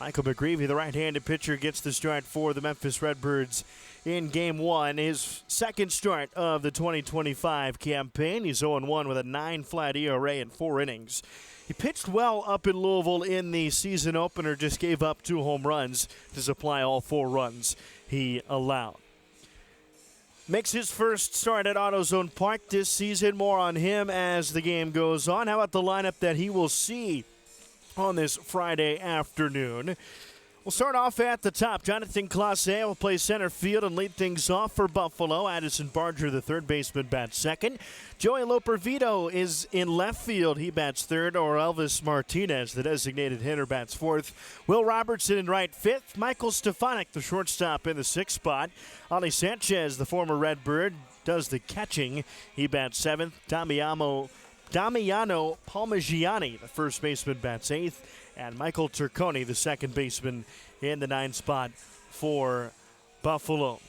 Michael McGreevy, the right-handed pitcher, gets the start for the Memphis Redbirds in Game 1. His second start of the 2025 campaign. He's 0-1 with a 9-flat ERA in 4 innings. He pitched well up in Louisville in the season opener, just gave up 2 home runs to supply all 4 runs he allowed. Makes his first start at AutoZone Park this season. More on him as the game goes on. How about the lineup that he will see on this Friday afternoon? We'll start off at the top. Jonathan Clase will play center field and lead things off for Buffalo. Addison Barger, the third baseman, bats second. Joey Lopervito is in left field. He bats third. Or Elvis Martinez, the designated hitter, bats fourth. Will Robertson in right fifth. Michael Stefanik, the shortstop, in the sixth spot. Ali Sanchez, the former Redbird, does the catching. He bats seventh. Damiano Palmigiani, the first baseman, bats eighth. And Michael Turconi, the second baseman, in the 9th spot for Buffalo.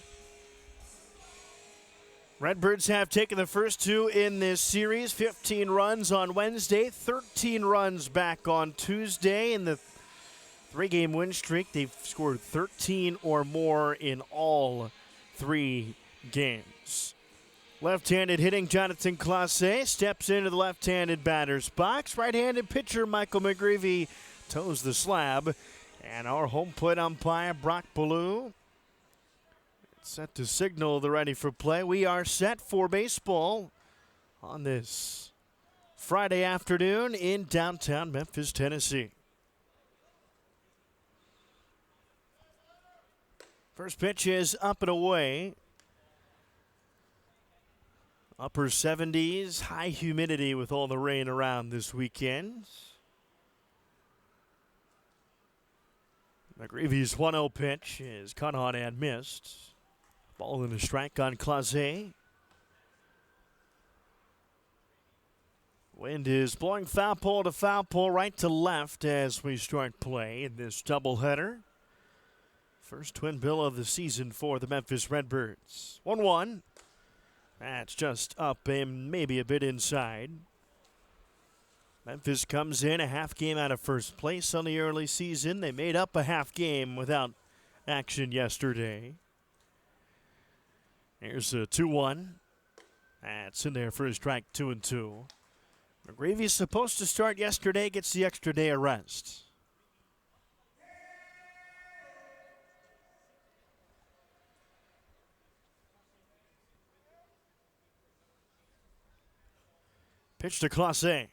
Redbirds have taken the first 2 in this series. 15 runs on Wednesday, 13 runs back on Tuesday. In the 3-game win streak, they've scored 13 or more in all 3 games. Left-handed hitting Jonathan Clase steps into the left-handed batter's box. Right-handed pitcher Michael McGreevy toes the slab. And our home plate umpire, Brock Ballou, set to signal the ready for play. We are set for baseball on this Friday afternoon in downtown Memphis, Tennessee. First pitch is up and away. Upper 70s, high humidity with all the rain around this weekend. McGreevy's 1-0 pitch is cut on and missed. Ball and a strike on Clase. Wind is blowing foul pole to foul pole, right to left as we start play in this doubleheader. First twin bill of the season for the Memphis Redbirds. 1-1. That's just up and maybe a bit inside. Memphis comes in a half game out of first place on the early season. They made up a half game without action yesterday. Here's a 2-1. That's in there for a strike, 2-2. McGreevy's supposed to start yesterday, gets the extra day of rest. Pitch to Clase.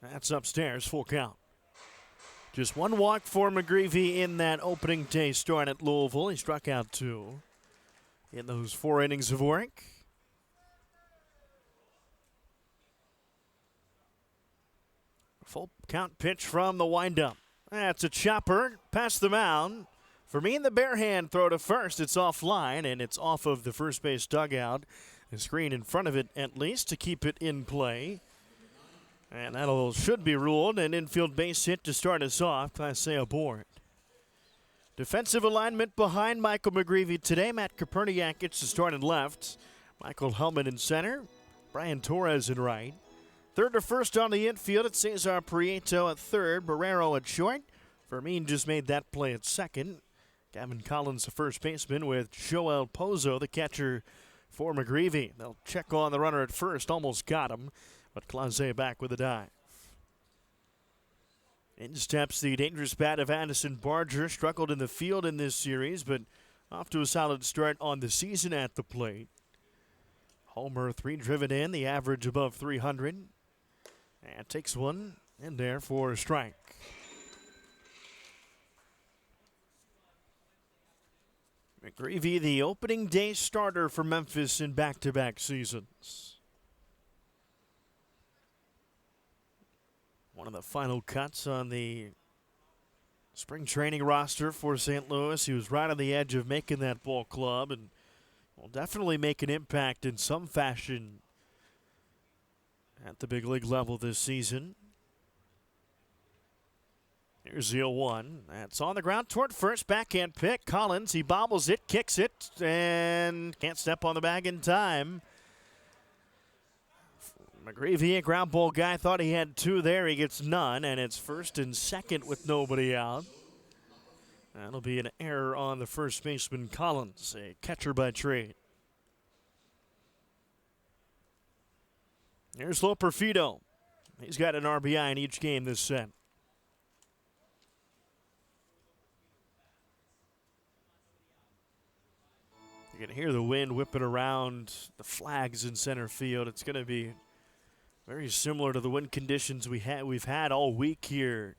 That's upstairs, full count. Just 1 walk for McGreevy in that opening day start at Louisville. He struck out 2 in those 4 innings of work. Full count pitch from the windup. That's a chopper past the mound. For me, in the bare hand throw to first. It's offline, and it's off of the first base dugout. The screen in front of it, at least, to keep it in play. And that should be ruled an infield base hit to start us off. Clase aboard. Defensive alignment behind Michael McGreevy today. Matt Koperniak gets to start in left. Michael Hellman in center. Brian Torres in right. Third to first on the infield, it's Cesar Prieto at third. Barrero at short. Fermin just made that play at second. Gavin Collins, the first baseman, with Joel Pozo, the catcher for McGreevy. They'll check on the runner at first. Almost got him. But Clase back with a dive. In steps the dangerous bat of Addison Barger. Struggled in the field in this series, but off to a solid start on the season at the plate. Homer, 3 driven in, the average above 300. And takes one in there for a strike. McGreevy, the opening day starter for Memphis in back-to-back seasons. One of the final cuts on the spring training roster for St. Louis. He was right on the edge of making that ball club and will definitely make an impact in some fashion at the big league level this season. Here's the 0-1. That's on the ground toward first. Backhand pick. Collins, he bobbles it, kicks it, and can't step on the bag in time. McGreevy, a ground ball guy, thought he had 2 there. He gets none, and it's first and second with nobody out. That'll be an error on the first baseman, Collins, a catcher by trade. Here's Loperfido. He's got an RBI in each game this set. You can hear the wind whipping around the flags in center field. It's going to be very similar to the wind conditions we've had all week here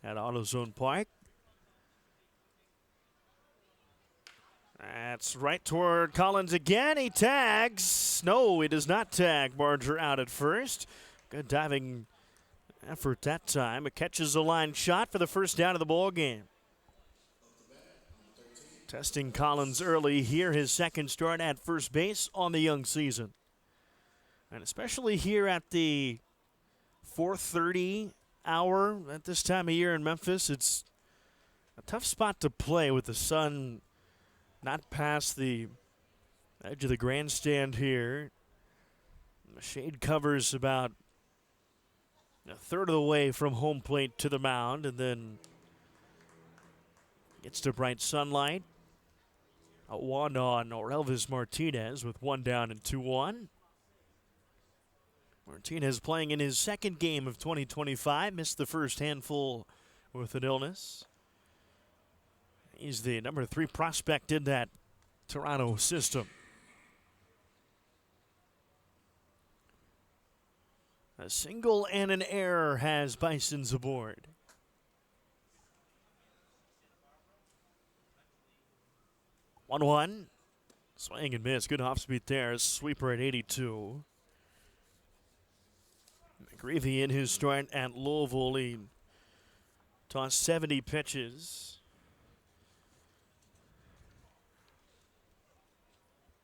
at AutoZone Park. That's right toward Collins again. He tags. No, he does not tag. Barger out at first. Good diving effort that time. It catches a line shot for the first down of the ball game. Testing Collins early here, his second start at first base on the young season. And especially here at the 4:30 hour at this time of year in Memphis, it's a tough spot to play with the sun not past the edge of the grandstand here. The shade covers about a third of the way from home plate to the mound, and then gets to bright sunlight. A one on Elvis Martinez with one down and 2-1. Martinez playing in his second game of 2025. Missed the first handful with an illness. He's the number 3 prospect in that Toronto system. A single and an error has Bisons aboard. One. Swing and miss. Good off speed there. Sweeper at 82. McGreevy in his start at Louisville. He tossed 70 pitches.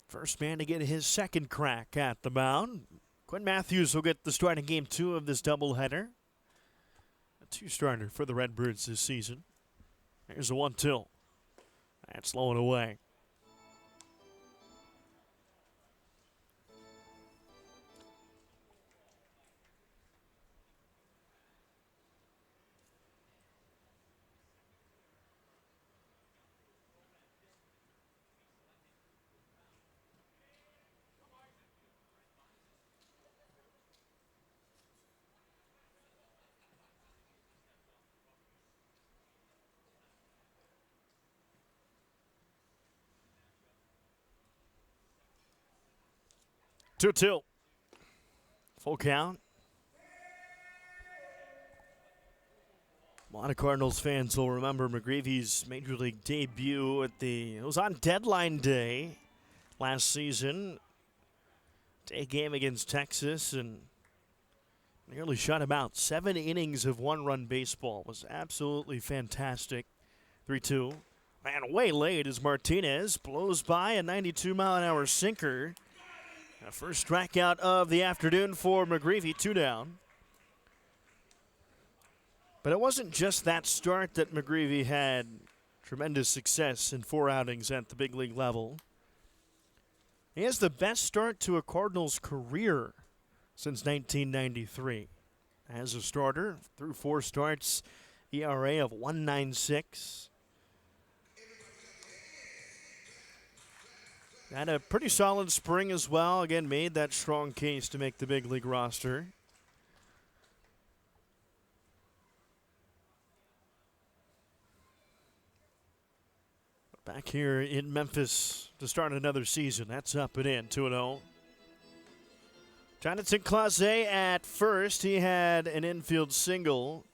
First man to get his second crack at the mound. Quinn Matthews will get the start in game 2 of this doubleheader. A 2-starter for the Redbirds this season. Here's a 1-2. That's low and away. Two. Full count. A lot of Cardinals fans will remember McGreevy's Major League debut it was on deadline day last season. Day game against Texas, and nearly shut him out. 7 innings of 1-run baseball. Was absolutely fantastic. 3-2. Man, way late as Martinez blows by a 92-mile-an-hour sinker. A first strikeout of the afternoon for McGreevy, 2 down. But it wasn't just that start that McGreevy had tremendous success in 4 outings at the big league level. He has the best start to a Cardinals career since 1993. As a starter, through 4 starts, ERA of 1.96. Had a pretty solid spring as well. Again, made that strong case to make the big league roster. Back here in Memphis to start another season. That's up and in, 2-0. Jonathan Clase at first. He had an infield single.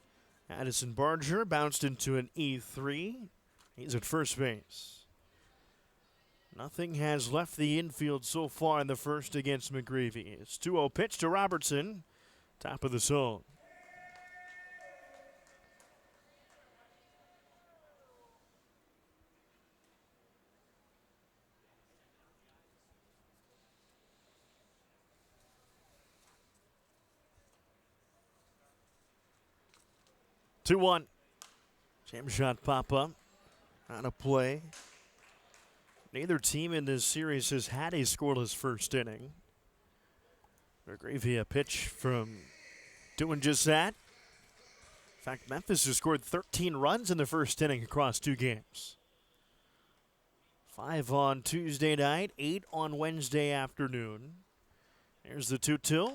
Addison Barger bounced into an E3. He's at first base. Nothing has left the infield so far in the first against McGreevy. It's 2-0 pitch to Robertson. Top of the zone. Two one. Jam shot pop up. On a play. Neither team in this series has had a scoreless first inning. McGreevy a pitch from doing just that. In fact, Memphis has scored 13 runs in the first inning across 2 games. 5 on Tuesday night, 8 on Wednesday afternoon. Here's the 2-2.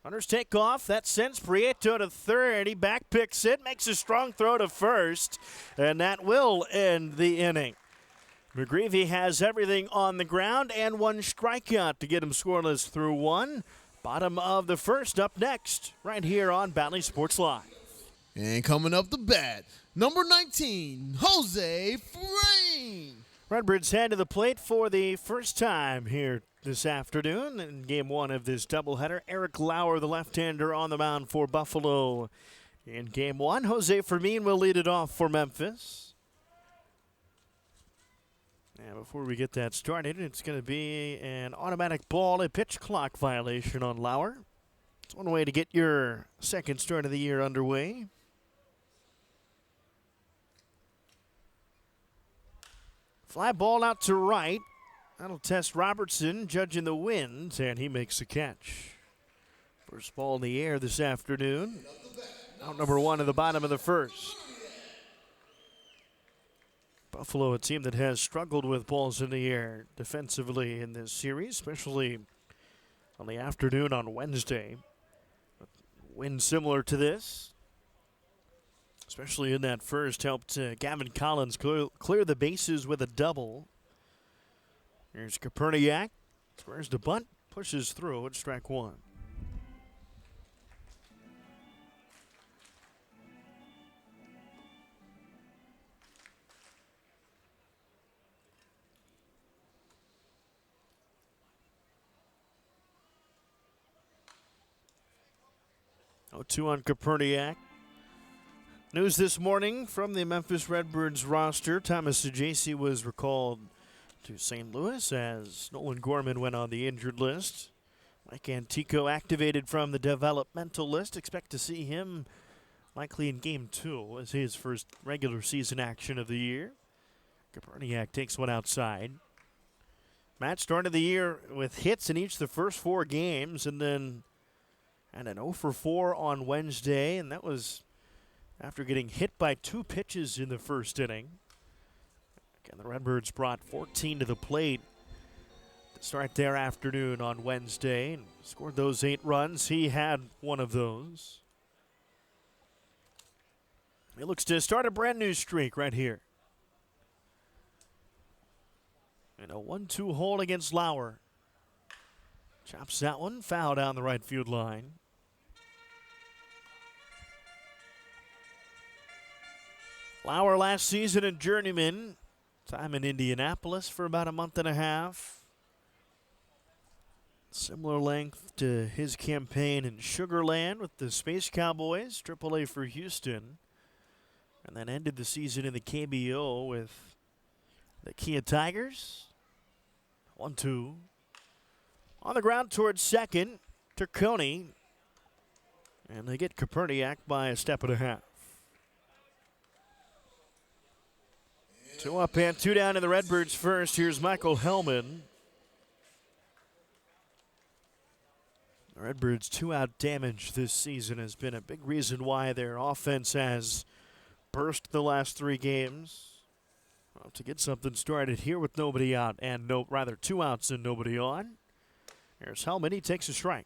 Runners take off. That sends Prieto to third. He back picks it, makes a strong throw to first, and that will end the inning. McGreevy has everything on the ground and 1 strikeout to get him scoreless through 1. Bottom of the first up next, right here on Bally Sports Live. And coming up the bat, number 19, Jose Frame. Redbirds head to the plate for the first time here this afternoon in game 1 of this doubleheader. Eric Lauer, the left-hander, on the mound for Buffalo. In game 1, Jose Fermin will lead it off for Memphis. And before we get that started, it's going to be an automatic ball, a pitch clock violation on Lauer. It's one way to get your second start of the year underway. Fly ball out to right. That'll test Robertson, judging the wind, and he makes the catch. First ball in the air this afternoon. Out number 1 at the bottom of the first. Buffalo, a team that has struggled with balls in the air defensively in this series, especially on the afternoon on Wednesday. A win similar to this, especially in that first, helped Gavin Collins clear the bases with a double. Here's Koperniak. Squares the bunt, pushes through at strike 1. Oh, 2 on Koperniak. News this morning from the Memphis Redbirds roster. Thomas Ajacey was recalled to St. Louis as Nolan Gorman went on the injured list. Mike Antico activated from the developmental list. Expect to see him likely in game 2 as his first regular season action of the year. Koperniak takes one outside. Matt started the year with hits in each of the first 4 games and then had an 0 for 4 on Wednesday, and that was after getting hit by 2 pitches in the first inning. Again, the Redbirds brought 14 to the plate to start their afternoon on Wednesday and scored those 8 runs. He had one of those. He looks to start a brand new streak right here. And a 1-2 hole against Lauer. Chops that one, foul down the right field line. Lauer last season a journeyman. Time in Indianapolis for about a month and a half. Similar length to his campaign in Sugar Land with the Space Cowboys, AAA for Houston. And then ended the season in the KBO with the Kia Tigers. 1-2. On the ground towards second, Turconi. And they get Koperniak by a step and a half. 2 up and 2 down in the Redbirds first. Here's Michael Hellman. The Redbirds' 2-out damage this season has been a big reason why their offense has burst the last 3 games. Well, to get something started here with nobody out and 2 outs and nobody on. Here's Hellman. He takes a strike.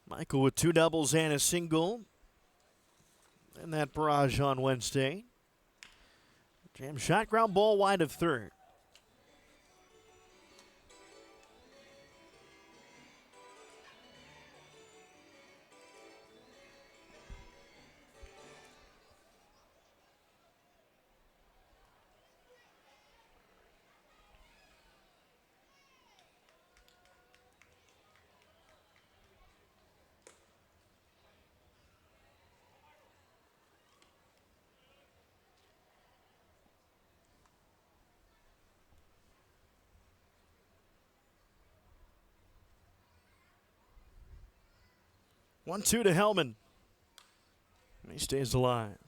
Michael with 2 doubles and a single. And that barrage on Wednesday. Jam shot, ground ball wide of third. One-two to Hellman. He stays alive.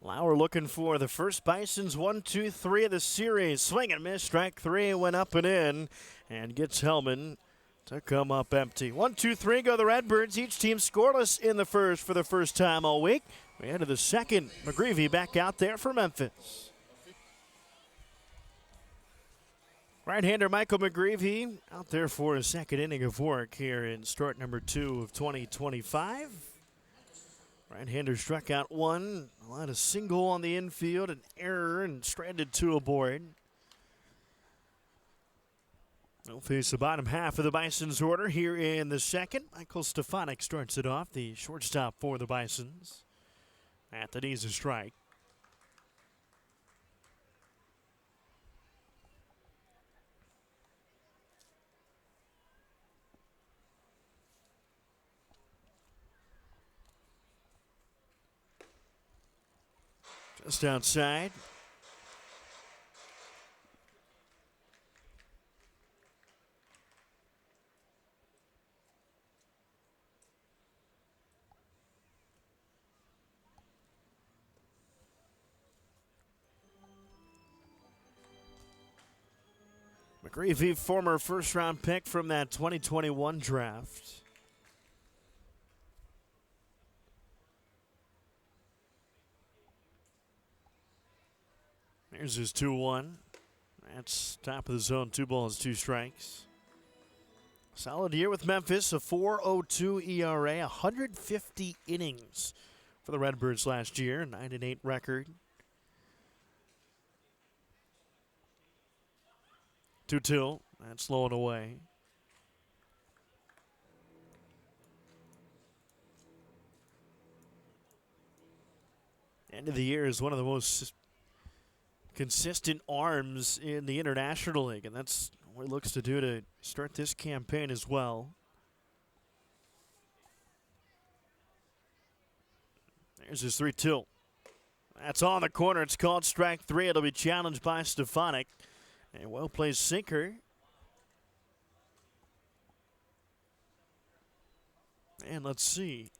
Lauer looking for the first Bison's 1, 2, 3 of the series. Swing and miss. Strike three went up and in and gets Hellman to come up empty. 1, 2, 3 go the Redbirds. Each team scoreless in the first for the first time all week. We head to the second. McGreevy back out there for Memphis. Right-hander Michael McGreevy out there for his second inning of work here in start number 2 of 2025. Right-hander struck out one, allowed a single on the infield, an error, and stranded two aboard. They'll face the bottom half of the Bison's order here in the second. Michael Stefanik starts it off, the shortstop for the Bisons. At the knees, a strike. Just outside. McGreevy, former first-round pick from that 2021 draft. Here's his 2-1. That's top of the zone, 2 balls, 2 strikes. Solid year with Memphis, a 4.02 ERA, 150 innings for the Redbirds last year, 9-8 record. 2-2, that's low and away. End of the year is one of the most consistent arms in the International League, and that's what he looks to do to start this campaign as well. There's his 3-2. That's on the corner. It's called strike three. It'll be challenged by Stefanik. A well-placed sinker. And let's see.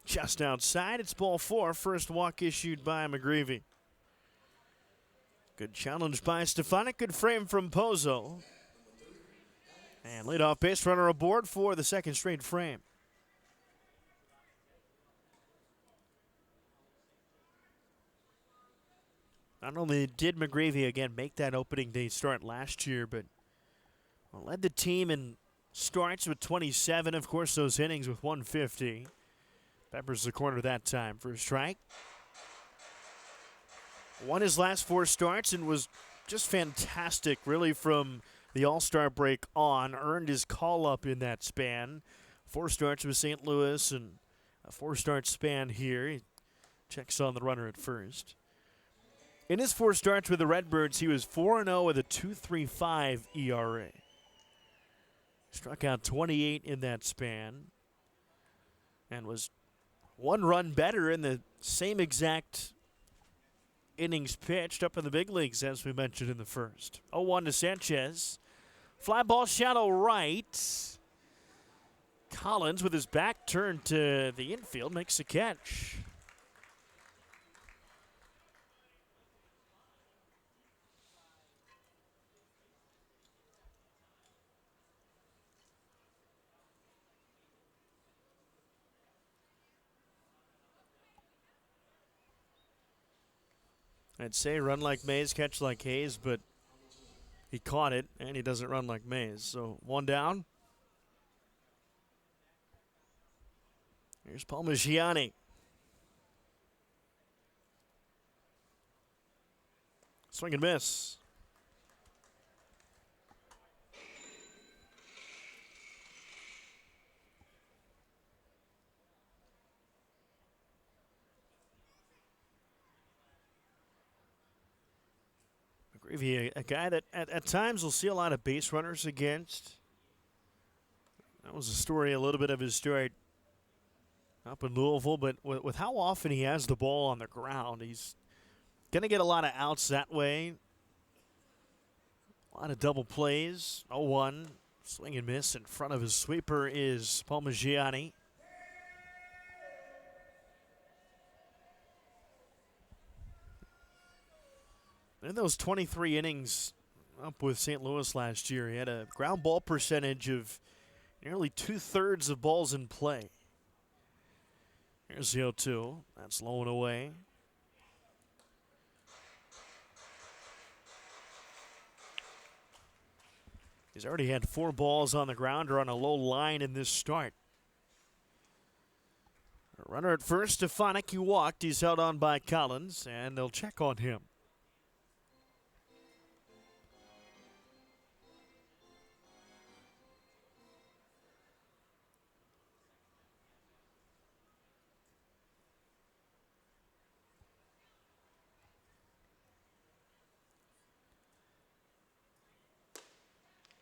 Just outside, it's ball 4. First walk issued by McGreevy. Good challenge by Stefanik. Good frame from Pozo. And leadoff base runner aboard for the second straight frame. Not only did McGreevy, again, make that opening day start last year, but led the team in starts with 27. Of course, those innings with 150. Peppers the corner that time for a strike. Won his last 4 starts and was just fantastic, really, from the All-Star break on. Earned his call-up in that span. 4 starts with St. Louis and a 4-start span here. He checks on the runner at first. In his 4 starts with the Redbirds, he was 4-0 with a 2.35 ERA. Struck out 28 in that span and was 1 run better in the same exact innings pitched up in the big leagues, as we mentioned in the first. 0-1 to Sanchez. Fly ball shallow right. Collins, with his back turned to the infield, makes a catch. I'd say run like Mays, catch like Hayes, but he caught it, and he doesn't run like Mays. So 1 down. Here's Palmigiani. Swing and miss. McGreevy, a guy that at times we'll see a lot of base runners against. That was the story, a little bit of his start up in Louisville, but with how often he has the ball on the ground, he's going to get a lot of outs that way. A lot of double plays. 0-1. Swing and miss in front of his sweeper is Palmigiani. In those 23 innings up with St. Louis last year, he had a ground ball percentage of nearly 2/3 of balls in play. Here's the 0-2. That's low and away. He's already had 4 balls on the ground or on a low line in this start. A runner at first, Stefanik. He walked. He's held on by Collins, and they'll check on him.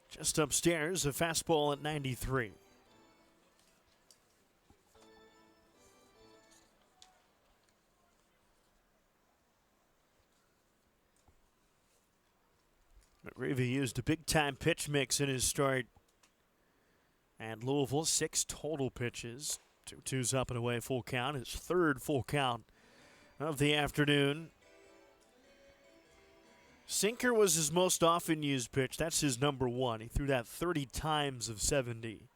Just upstairs, a fastball at 93. McGreevy used a big-time pitch mix in his start at Louisville. 6 total pitches. 2-2s up and away, full count. His 3rd full count of the afternoon. Sinker was his most often used pitch. That's his number 1. He threw that 30 times of 70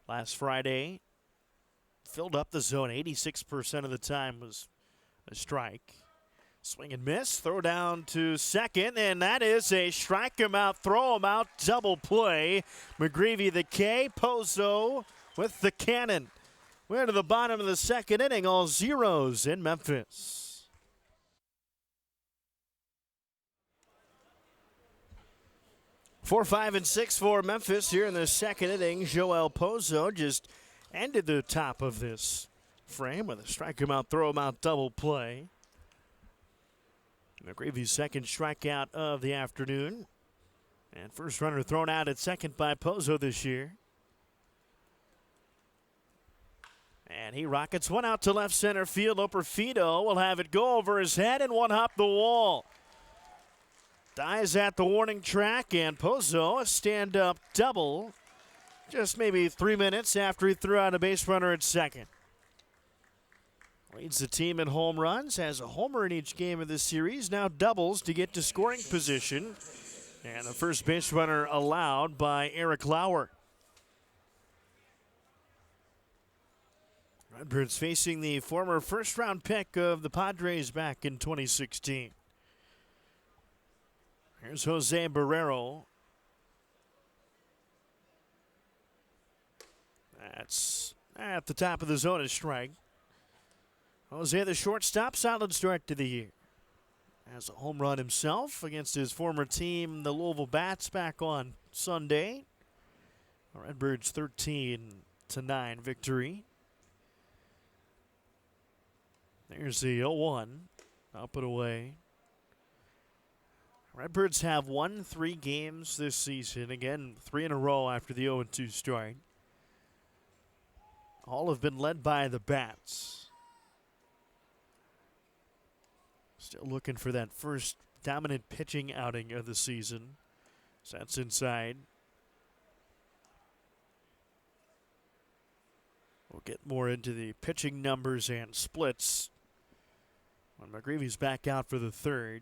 last Friday. Filled up the zone. 86% of the time was a strike. Swing and miss. Throw down to second, and that is a strike him out, throw him out, double play. McGreevy the K, Pozo with the cannon. We're to the bottom of the 2nd inning, all zeros in Memphis. 4, 5, and 6 for Memphis here in the 2nd inning. Joel Pozo just ended the top of this frame with a strike him out, throw him out, double play. McGreevy's 2nd strikeout of the afternoon. And first runner thrown out at second by Pozo this year. And he rockets one out to left center field. Operfido will have it go over his head and one hop the wall. Dies at the warning track, and Pozo a stand-up double just maybe 3 minutes after he threw out a base runner at second. Leads the team in home runs, has a homer in each game of this series, now doubles to get to scoring position. And the first base runner allowed by Eric Lauer. Redbirds facing the former first-round pick of the Padres back in 2016. Here's Jose Barrero. That's at the top of the zone, a strike. Jose, the shortstop, solid start to the year. Has a home run himself against his former team, the Louisville Bats, back on Sunday. Redbirds 13-9 victory. There's the 0-1, up and away. Redbirds have won 3 games this season. Again, 3 in a row after the 0-2 start. All have been led by the Bats. Still looking for that first dominant pitching outing of the season. So that's inside. We'll get more into the pitching numbers and splits when McGreevy's back out for the 3rd.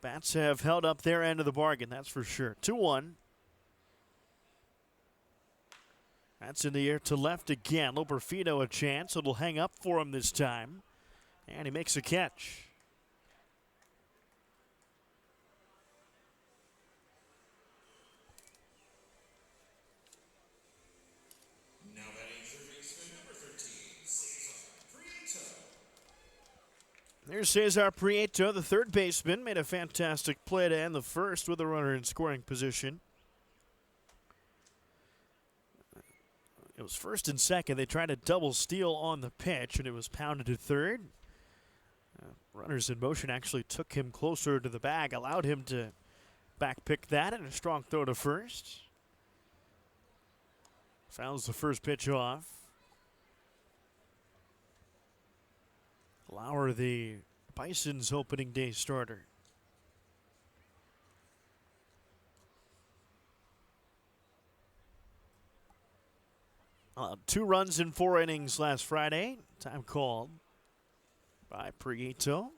Bats have held up their end of the bargain, that's for sure. 2-1. That's in the air to left again. Loperfido a chance. It'll hang up for him this time. And he makes a catch. Now batting third baseman number 13, Cesar Prieto. There's Cesar Prieto, the 3rd baseman. Made a fantastic play to end the 1st with a runner in scoring position. It was 1st and 2nd. They tried a double steal on the pitch, and it was pounded to 3rd. Runners in motion actually took him closer to the bag, allowed him to back pick that, and a strong throw to 1st. Fouls the first pitch off. Lauer, the Bison's opening day starter. 2 runs in 4 innings last Friday. Time called by Prieto.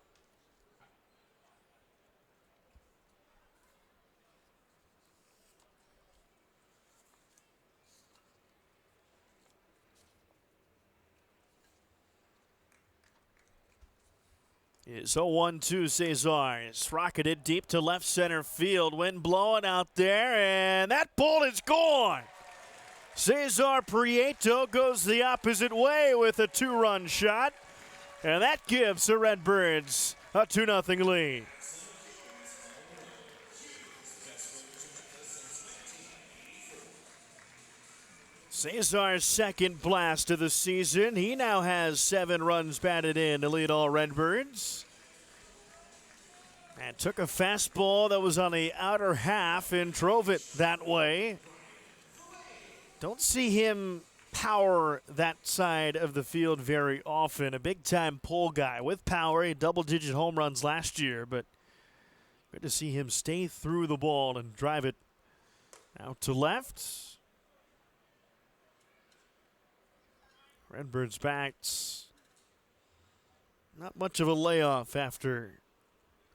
Is 0-1-2 Cesar. It's rocketed deep to left center field. Wind blowing out there, and that ball is gone. Cesar Prieto goes the opposite way with a 2-run shot, and that gives the Redbirds a 2-0 lead. Cesar's second blast of the season. He now has 7 runs batted in to lead all Redbirds. And took a fastball that was on the outer half and drove it that way. Don't see him power that side of the field very often. A big-time pull guy with power. He had double-digit home runs last year, but good to see him stay through the ball and drive it out to left. Redbirds backs. Not much of a layoff after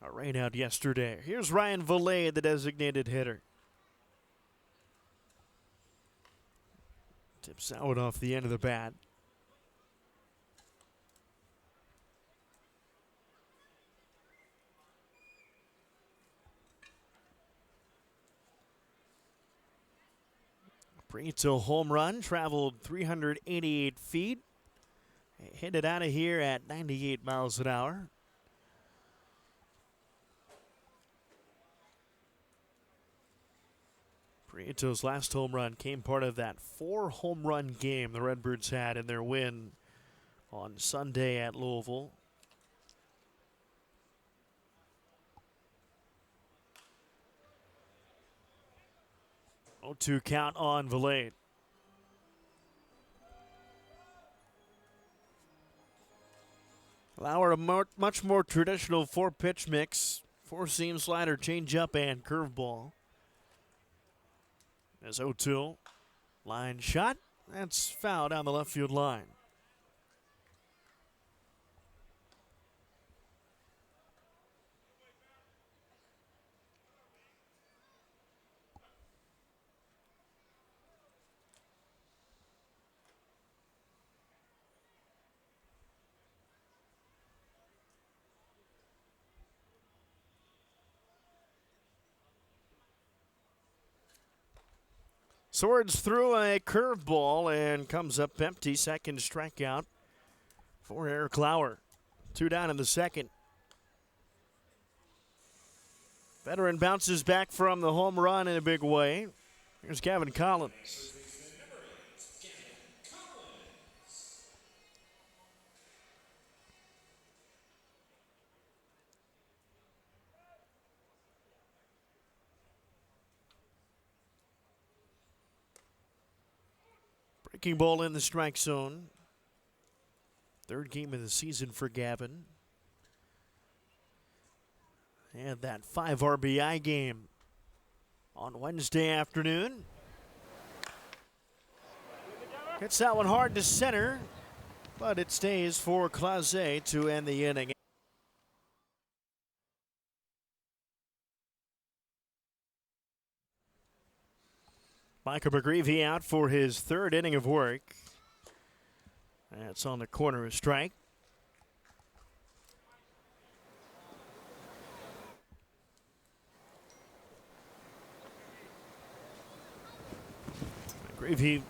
a rainout yesterday. Here's Ryan Valet, the designated hitter. Tips out off the end of the bat. Prieto home run, traveled 388 feet. Hit it out of here at 98 miles an hour. Prieto's last home run came part of that 4-home run game the Redbirds had in their win on Sunday at Louisville. 0-2 count on Valade. Lauer, a much more traditional 4-pitch mix. 4-seam slider, changeup, and curveball. As 0-2. Line shot. That's foul down the left field line. Swords through a curveball and comes up empty. Second strikeout for Eric Lauer. 2 down in the second. Veteran bounces back from the home run in a big way. Here's Gavin Collins. Breaking ball in the strike zone. Third game of the season for Gavin. And that 5 RBI game on Wednesday afternoon. Hits that one hard to center, but it stays for Clase to end the inning. Michael McGreevy out for his 3rd inning of work. That's on the corner of strike. McGreevy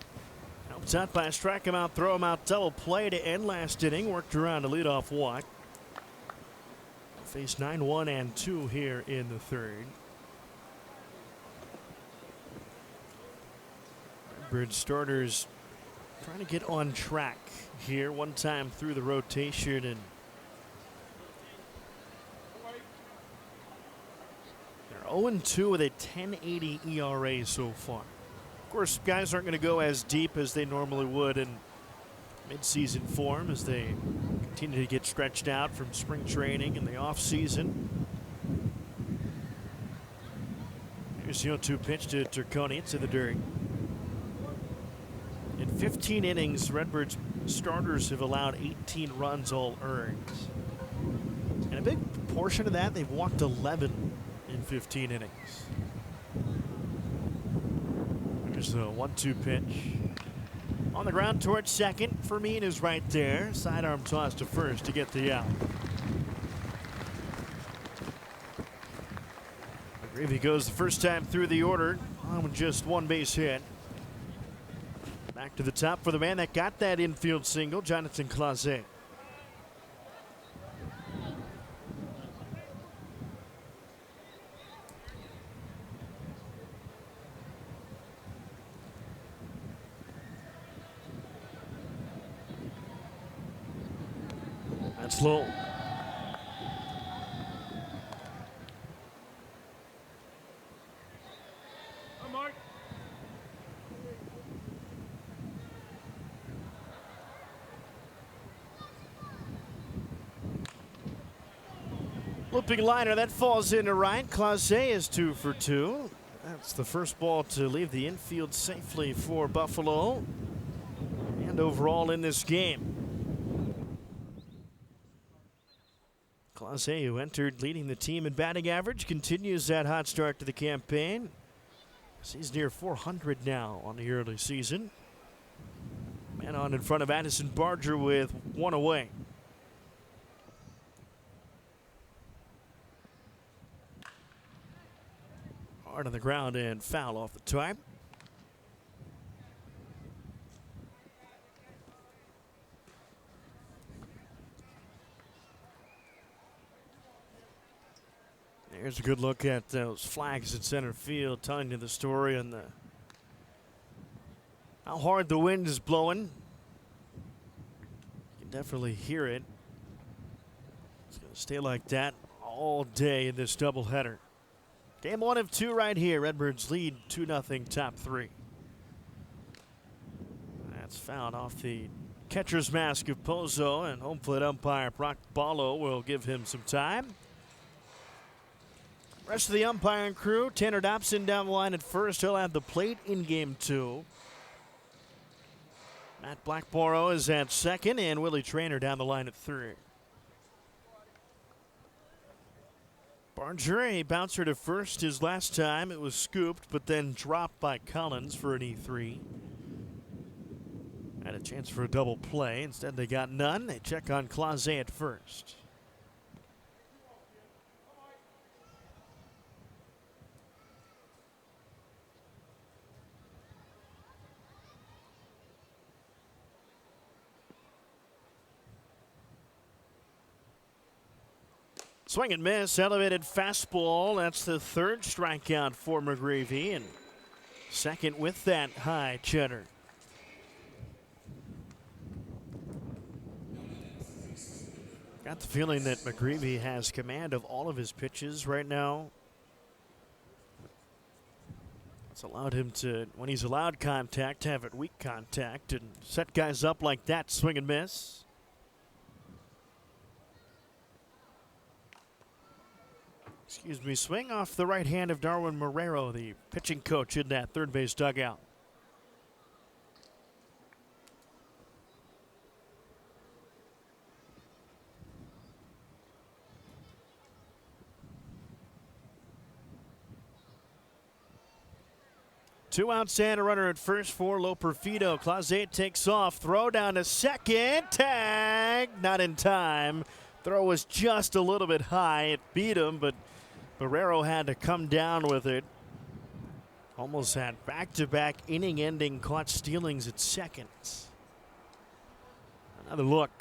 helps out by strike him out, throw him out, double play to end last inning. Worked around a leadoff walk. Faced 9-1 and 2 here in the 3rd. Redbird starters trying to get on track here one time through the rotation, and they're 0-2 with a 10.80 ERA so far. Of course, guys aren't going to go as deep as they normally would in midseason form as they continue to get stretched out from spring training and the offseason. Here's the 0-2 pitch to Turconi. It's in the dirt. In 15 innings, Redbirds starters have allowed 18 runs all earned. a big portion of that, they've walked 11 in 15 innings. There's the 1-2 pitch. On the ground towards second. Fermin is right there. Sidearm toss to first to get the out. McGreevy goes the first time through the order on just one base hit. Back to the top for the man that got that infield single, Jonathan Clase. That's low. Looping liner that falls into right. Clase is 2 for 2. That's the first ball to leave the infield safely for Buffalo and overall in this game. Clase, who entered leading the team in batting average, continues that hot start to the campaign. He's near 400 now on the early season. Man on in front of Addison Barger with one away. Hard on the ground and foul off the time. Here's a good look at those flags in center field, telling you the story on how hard the wind is blowing. You can definitely hear it. It's going to stay like that all day in this doubleheader. Game 1 of 2 right here. Redbirds lead 2-0 top 3. That's fouled off the catcher's mask of Pozo, and home plate umpire Brock Ballo will give him some time. Rest of the umpiring crew, Tanner Dobson down the line at first. He'll have the plate in game 2. Matt Blackborough is at second, and Willie Traynor down the line at 3. Barger, a bouncer to first his last time. It was scooped, but then dropped by Collins for an E3. Had a chance for a double play. Instead, they got none. They check on Clase at first. Swing and miss, elevated fastball. That's the third strikeout for McGreevy, and second with that high cheddar. Got the feeling that McGreevy has command of all of his pitches right now. It's allowed him to, when he's allowed contact, have it weak contact and set guys up like that. Swing and miss. Excuse me, swing off the right hand of Darwin Marrero, the pitching coach in that third base dugout. Two outs and a runner at first for Loperfido. Clase takes off, throw down to second, tag, not in time. Throw was just a little bit high. It beat him, but Marrero had to come down with it. Almost had back-to-back inning-ending caught stealings at second. Another look.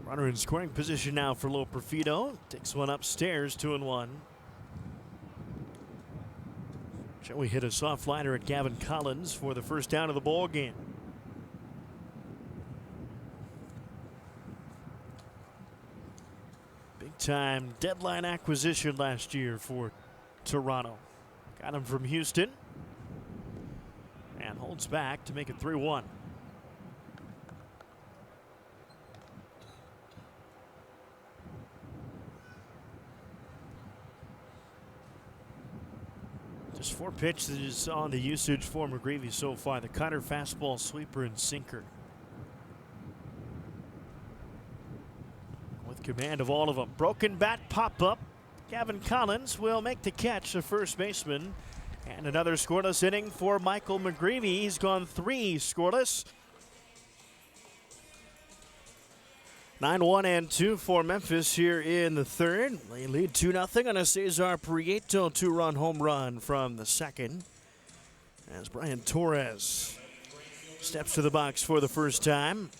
Runner in scoring position now for Loperfido. Takes one upstairs, 2-1. Joey hit a soft liner at Gavin Collins for the first down of the ball game. Big time deadline acquisition last year for Toronto. Got him from Houston and holds back to make it 3-1. Just 4 pitches on the usage for McGreevy so far. The cutter, fastball, sweeper, and sinker. With command of all of them. Broken bat pop-up. Gavin Collins will make the catch, the first baseman. And another scoreless inning for Michael McGreevy. He's gone 3 scoreless. 9-1-2 for Memphis here in the third. They lead 2-0 on a Cesar Prieto 2-run home run from the second. As Brian Torres steps to the box for the first time.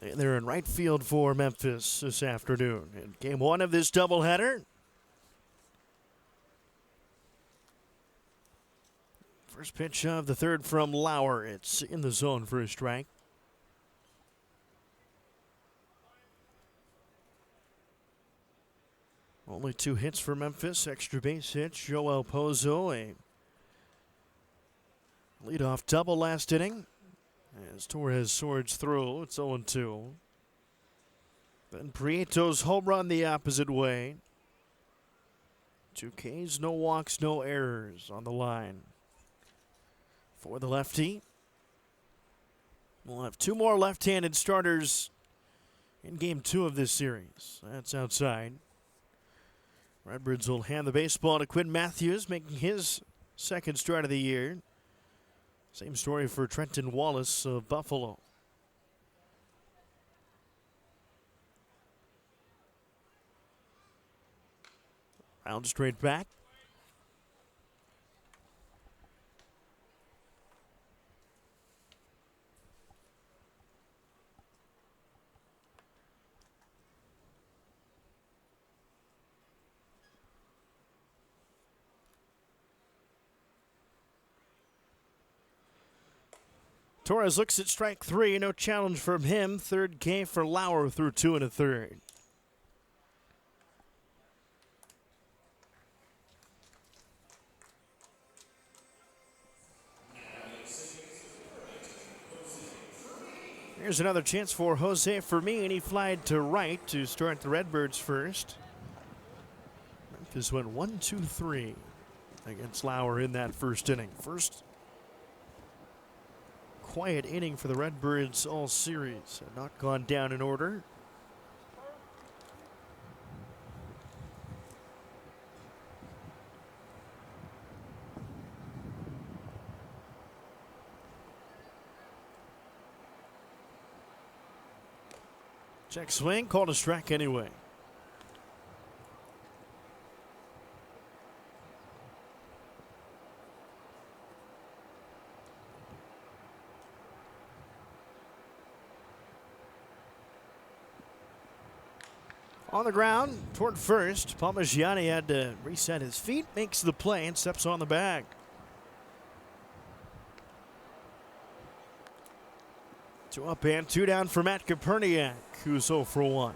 They're in right field for Memphis this afternoon in game 1 of this doubleheader. First pitch of the third from Lauer. It's in the zone for a strike. Only 2 hits for Memphis. Extra base hit. Joel Pozo, a leadoff double last inning. As Torres swords through, it's 0-2. Then Prieto's home run the opposite way. 2 Ks, no walks, no errors on the line. For the lefty, we'll have 2 more left-handed starters in game 2 of this series. That's outside. Redbirds will hand the baseball to Quinn Matthews, making his second start of the year. Same story for Trenton Wallace of Buffalo. Round straight back. Torres looks at strike 3. No challenge from him. Third K for Lauer through 2 1/3. Here's another chance for Jose Fermin. He flied to right to start the Redbirds first. Memphis went 1-2-3 against Lauer in that first inning. First quiet inning for the Redbirds all series. Have not gone down in order. Check swing, called a strike anyway. On the ground toward first, Palmaggiani had to reset his feet, makes the play, and steps on the bag. Two up and 2 down for Matt Koperniak, who's 0 for 1.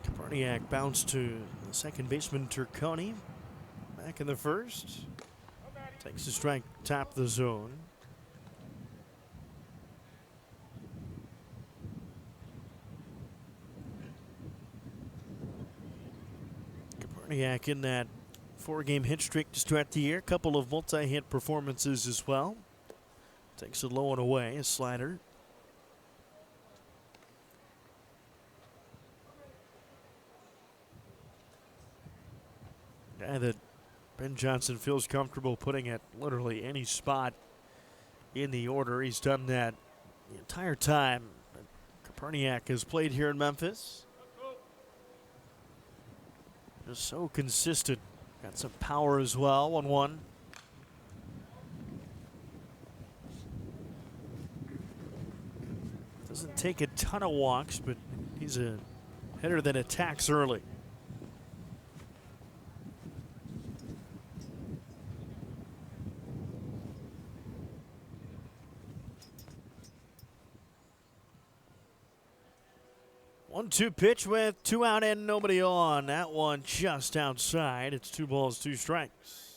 Koperniak bounced to the second baseman Turconi. Back in the first. Takes a strike, top of the zone. Koperniak in that 4-game hit streak to start the year. Couple of multi-hit performances as well. Takes it low and away, a slider. Guy that Ben Johnson feels comfortable putting at literally any spot in the order. He's done that the entire time Koperniak has played here in Memphis. Just so consistent. Got some power as well. 1-1. Doesn't take a ton of walks, but he's a hitter that attacks early. 1-2 pitch with 2 out and nobody on. That one just outside. It's 2 balls, 2 strikes.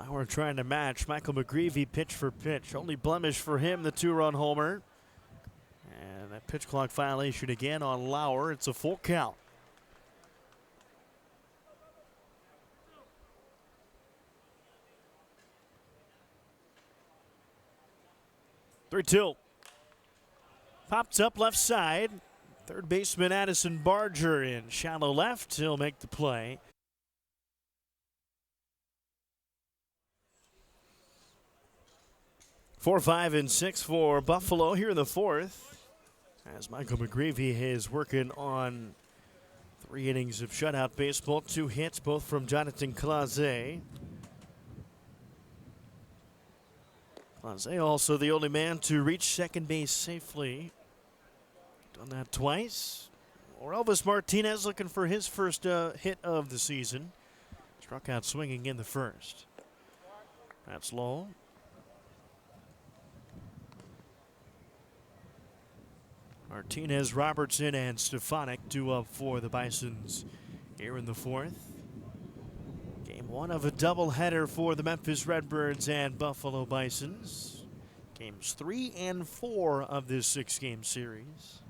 We're trying to match Michael McGreevy pitch for pitch. Only blemish for him, the 2-run homer. And that pitch clock violation again on Lauer. It's a full count. Three two. Pops up left side. Third baseman Addison Barger in shallow left. He'll make the play. Four, 5, and 6 for Buffalo here in the fourth. As Michael McGreevy is working on 3 innings of shutout baseball, 2 hits, both from Jonathan Clase. Clase also the only man to reach second base safely. Done that twice. Or Elvis Martinez looking for his first hit of the season. Struck out swinging in the first. That's low. Martinez, Robertson, and Stefanik due up for the Bisons here in the fourth. Game 1 of a doubleheader for the Memphis Redbirds and Buffalo Bisons. Games 3 and 4 of this 6-game series.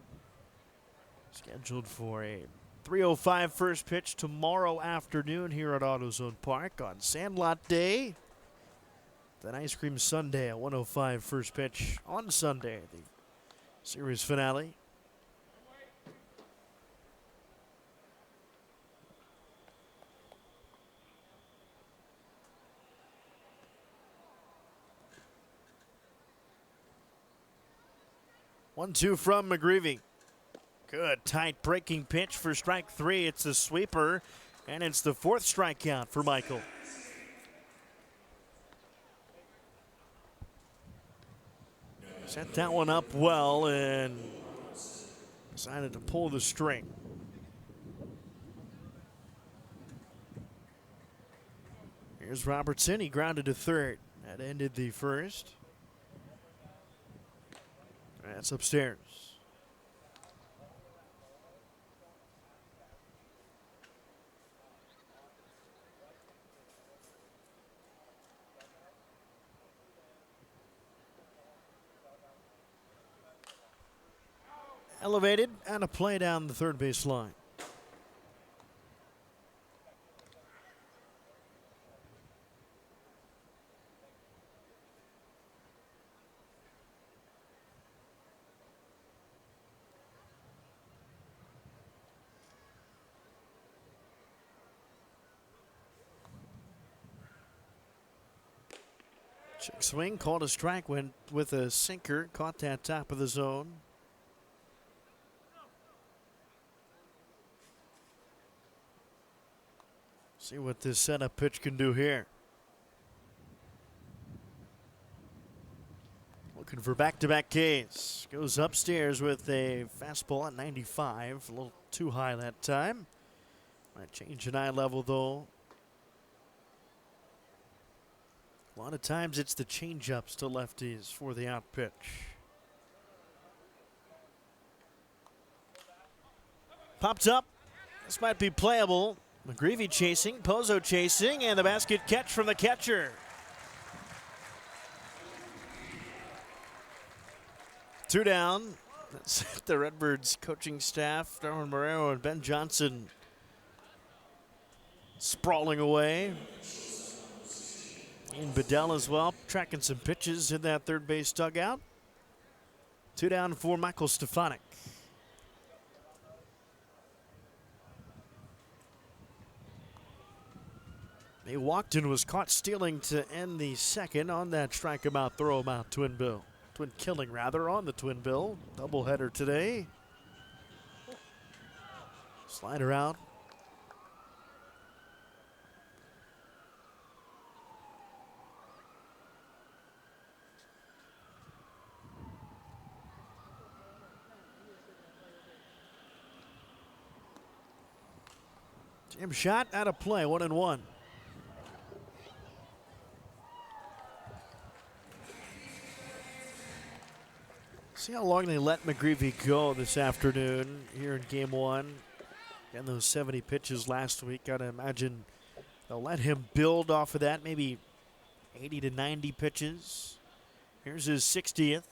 Scheduled for a 3:05 first pitch tomorrow afternoon here at AutoZone Park on Sandlot Day. Then Ice Cream Sunday at 1:05 first pitch on Sunday. The series finale. One, 2 from McGreevy. Good tight breaking pitch for strike 3. It's a sweeper, and it's the 4th strikeout for Michael. Set that one up well and decided to pull the string. Here's Robertson. He grounded to third. That ended the first. That's upstairs. Elevated and a play down the third base line. Check swing, called a strike, went with a sinker, caught that top of the zone. See what this setup pitch can do here. Looking for back-to-back Ks. Goes upstairs with a fastball at 95. A little too high that time. Might change an eye level though. A lot of times it's the change-ups to lefties for the out pitch. Popped up. This might be playable. McGreevy chasing, Pozo chasing, and the basket catch from the catcher. 2 down. That's the Redbirds coaching staff. Darwin Marrero and Ben Johnson sprawling away. And Bedell as well, tracking some pitches in that third base dugout. 2 down for Michael Stefanik. He walked and was caught stealing to end the second on that strike him out, throw him out twin killing rather on the twin bill. Doubleheader today. Slider out. Jam shot out of play, 1-1. See how long they let McGreevy go this afternoon here in game one. And those 70 pitches last week. Gotta imagine they'll let him build off of that, maybe 80 to 90 pitches. Here's his 60th.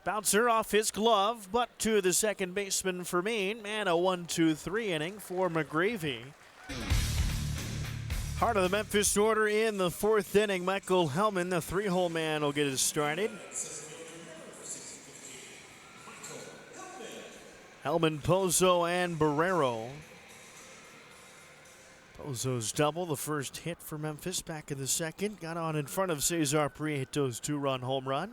Bouncer off his glove, but to the second baseman for Mean, and a 1-2-3 inning for McGreevy. Heart of the Memphis order in the fourth inning. Michael Hellman, the three-hole man, will get it started. Hellman, Pozo, and Barrero. Pozo's double, the first hit for Memphis back in the second. Got on in front of Cesar Prieto's two-run home run.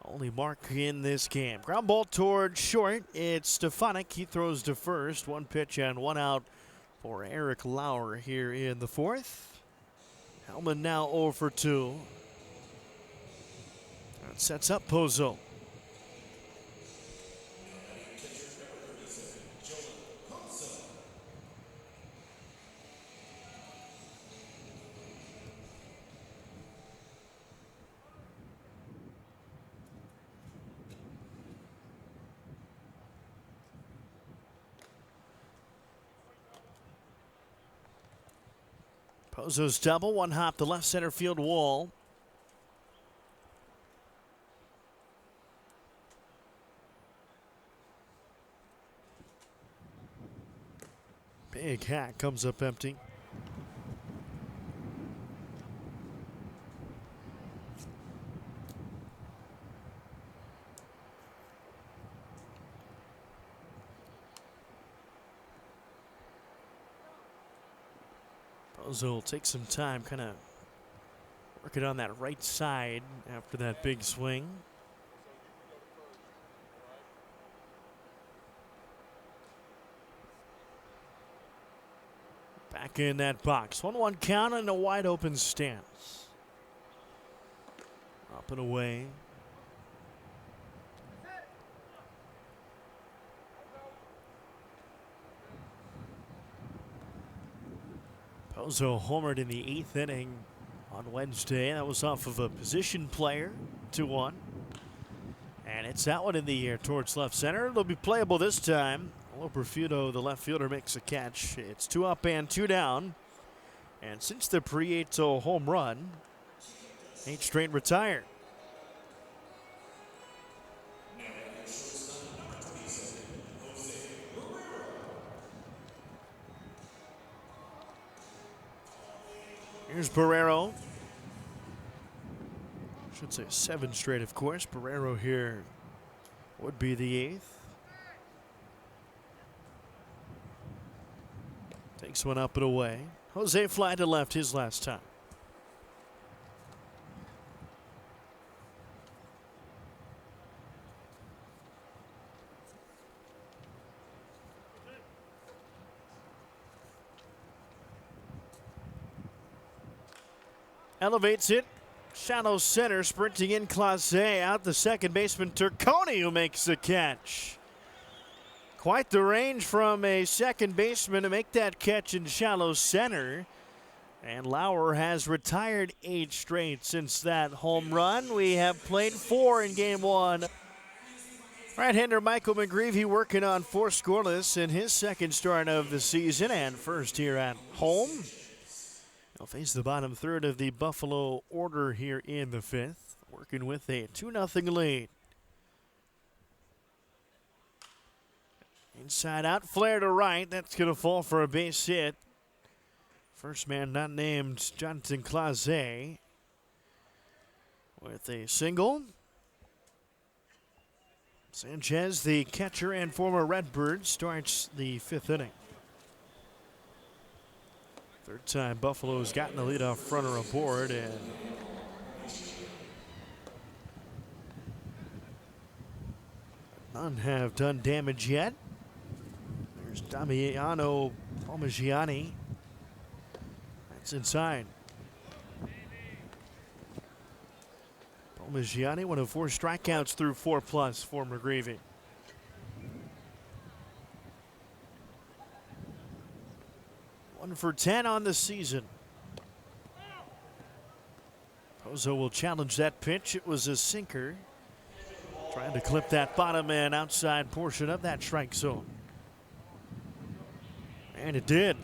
Only mark in this game. Ground ball toward short. It's Stefanik. He throws to first. One pitch and one out for Eric Lauer here in the fourth. Hellman now 0 for 2. That sets up Pozo. Pozo's double, one hop the left center field wall. Big hack comes up empty. Pozo will take some time, kind of working on that right side after that big swing. Back in that box. 1-1 count and a wide open stance. Up and away. Pozo homered in the 8th inning on Wednesday. That was off of a position player, 2-1. And it's that one in the air towards left center. It'll be playable this time. Loperfiuto, the left fielder, makes a catch. It's 2 up and 2 down. And since the Prieto home run, 8 straight retired. Here's Barrero. Should say 7 straight, of course. Barrero here would be the 8th. Takes one up and away. Jose fly to left his last time. Elevates it. Shallow center, sprinting in Clase. Out the second baseman, Turconi, who makes the catch. Quite the range from a second baseman to make that catch in shallow center. And Lauer has retired 8 straight since that home run. We have played 4 in game 1. Right-hander Michael McGreevy working on 4 scoreless in his second start of the season and first here at home. He'll face the bottom third of the Buffalo order here in the 5th, working with a 2-0 lead. Inside out, flare to right. That's going to fall for a base hit. First man not named Jonathan Clase with a single. Sanchez, the catcher and former Redbird, starts the 5th inning. Third time Buffalo's gotten the leadoff runner aboard, and none have done damage yet. There's Damiano Palmigiani. That's inside. Palmigiani, one of 4 strikeouts through 4+ for McGreevy. 1 for 10 on the season. Pozo will challenge that pitch. It was a sinker. Trying to clip that bottom and outside portion of that strike zone. And it did.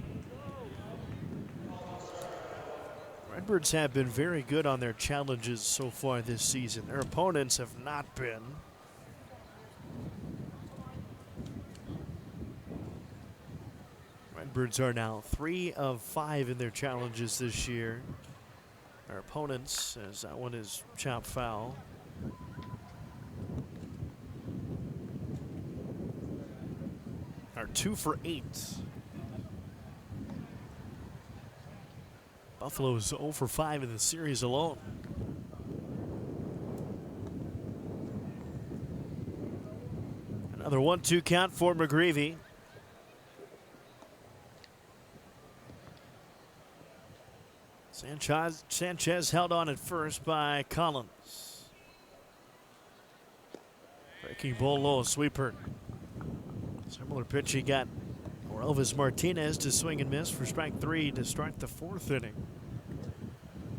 Redbirds have been very good on their challenges so far this season. Their opponents have not been. Redbirds are now 3 of 5 in their challenges this year. Our opponents, as that one is chopped foul, are 2 for 8. Buffalo's 0 for 5 in the series alone. Another 1-2 count for McGreevy. Sanchez held on at first by Collins. Breaking ball low, sweeper. Similar pitch he got Elvis Martinez to swing and miss for strike 3 to start the 4th inning.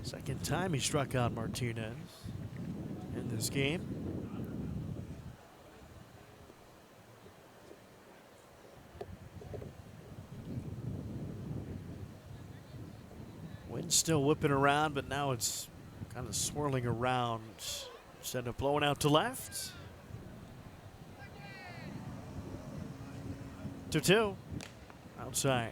Second time he struck out Martinez in this game. Wind's still whipping around, but now it's kind of swirling around instead of blowing out to left. 2-2. Outside.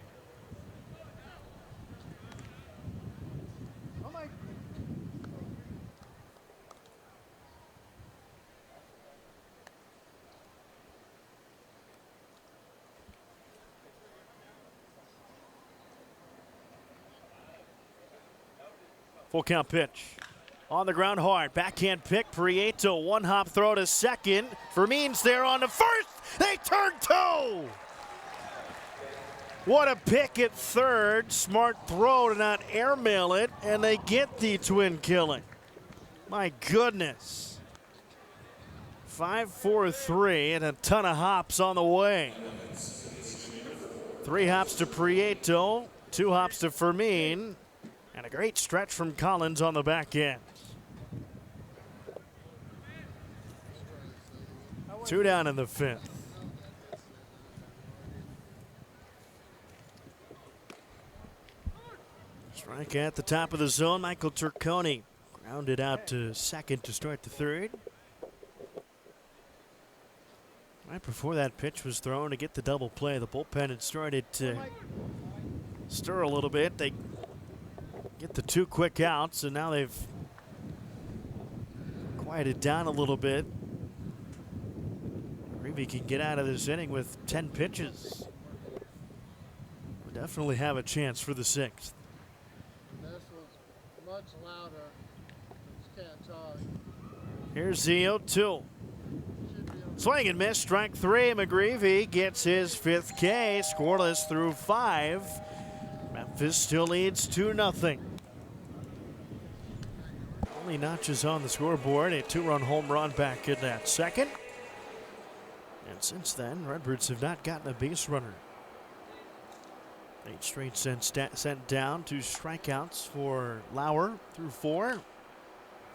Full count pitch. On the ground hard. Backhand pick. Prieto. One hop throw to second. Fermin's there on the first. They turn 2. What a pick at third. Smart throw to not airmail it. And they get the twin killing. My goodness. 5-4-3 and a ton of hops on the way. 3 hops to Prieto. 2 hops to Fermin. And a great stretch from Collins on the back end. 2 down in the 5th. Strike at the top of the zone. Michael Turconi grounded out to second to start the 3rd. Right before that pitch was thrown to get the double play, the bullpen had started to stir a little bit. They get the 2 quick outs, and now they've quieted down a little bit. Reeve can get out of this inning with 10 pitches. We definitely have a chance for the 6th. This was much louder. Just can't talk. Here's the 0-2. Swing and miss, strike 3. McGreevy gets his 5th K, scoreless through 5. Memphis still leads 2-0. Only notches on the scoreboard, a 2-run home run back in that 2nd. And since then, Redbirds have not gotten a base runner. 8 straight sent down, 2 strikeouts for Lauer through 4.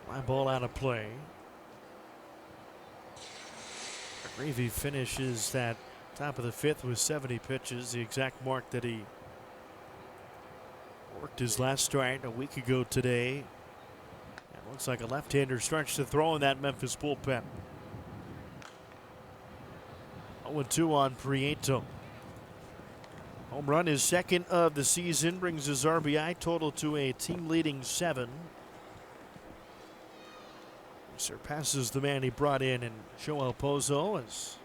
Fly ball out of play. McGreevy finishes that top of the 5th with 70 pitches, the exact mark that he worked his last start a week ago today. And looks like a left-hander starts to throw in that Memphis bullpen. 0-2 on Prieto. Home run is 2nd of the season, brings his RBI total to a team-leading 7. He surpasses the man he brought in Joel Pozo as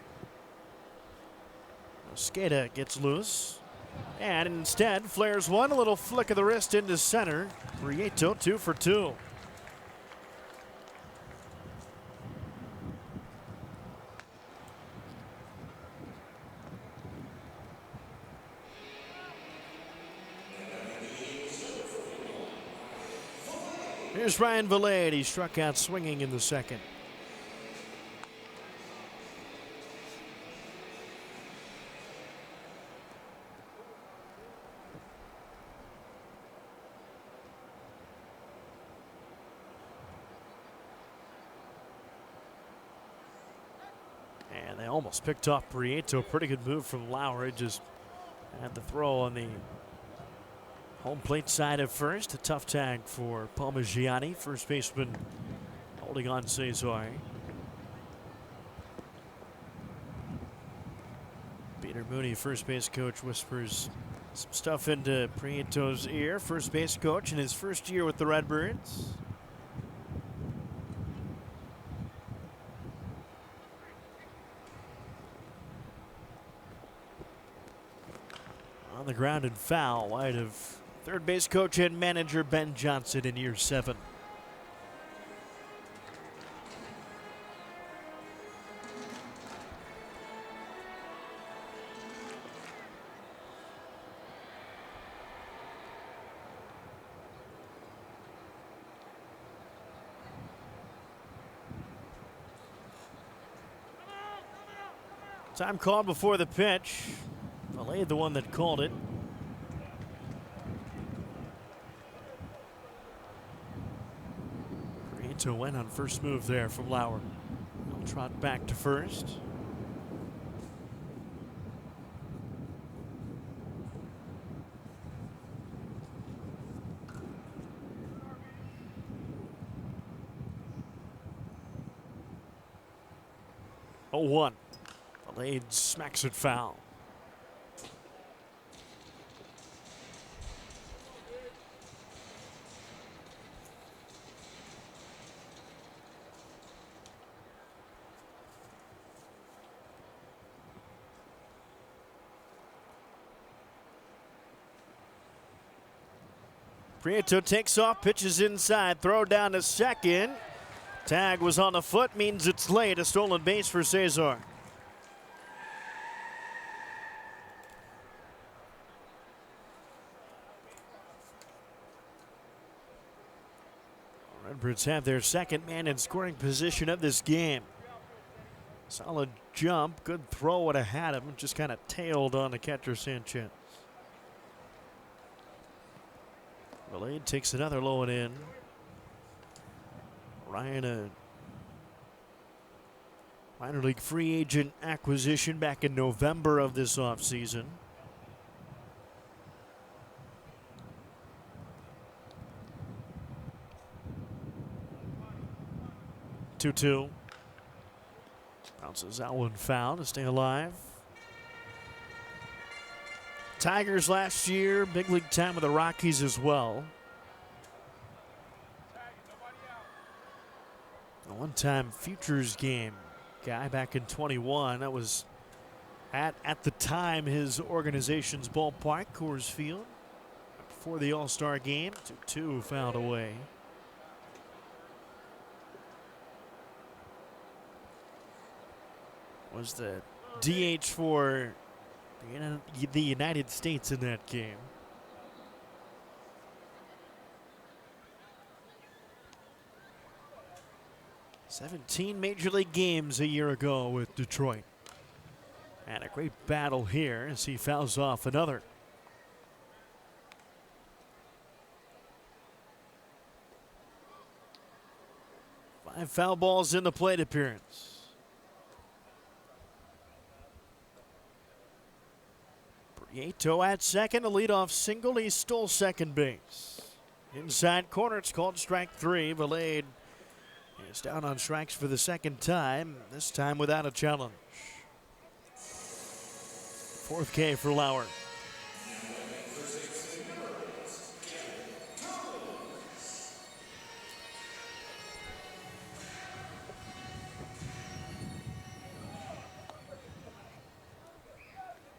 Mosqueda gets loose. And instead flares one, a little flick of the wrist into center. Prieto 2 for 2. Here's Ryan Valade. He struck out swinging in the 2nd. And they almost picked off Prieto. Pretty good move from Lowry. Just had the throw on the home plate side at first. A tough tag for Parmigiani, first baseman, holding on Cesar. Peter Mooney, first base coach, whispers some stuff into Prieto's ear. First base coach in his first year with the Redbirds. On the ground and foul, wide of third base coach and manager Ben Johnson in year 7. Time called before the pitch. Valet, the one that called it. Prieto went on first move there from Lauer. He'll trot back to first. Oh, 1. Valet smacks it foul. Prieto takes off, pitches inside, throw down to second. Tag was on the foot, means it's late. A stolen base for Cesar. Redbirds have their second man in scoring position of this game. Solid jump, good throw would have had him, just kind of tailed on the catcher Sanchez. Valet takes another low and in. Ryan, a minor league free agent acquisition back in November of this offseason. Two. Bounces out one foul to stay alive. Tigers last year, big league time with the Rockies as well. A one-time Futures game guy back in 21. That was at the time his organization's ballpark, Coors Field. Before the All-Star game, 2-2 fouled away. Was the DH for the United States in that game. "17 Major League games a year ago with Detroit." And a great battle here as he fouls off another. Five foul balls in the plate appearance. Prieto at second, a leadoff single. He stole second base. Inside corner, it's called strike 3. Valet is down on strikes for the second time, this time without a challenge. 4th K for Lauer.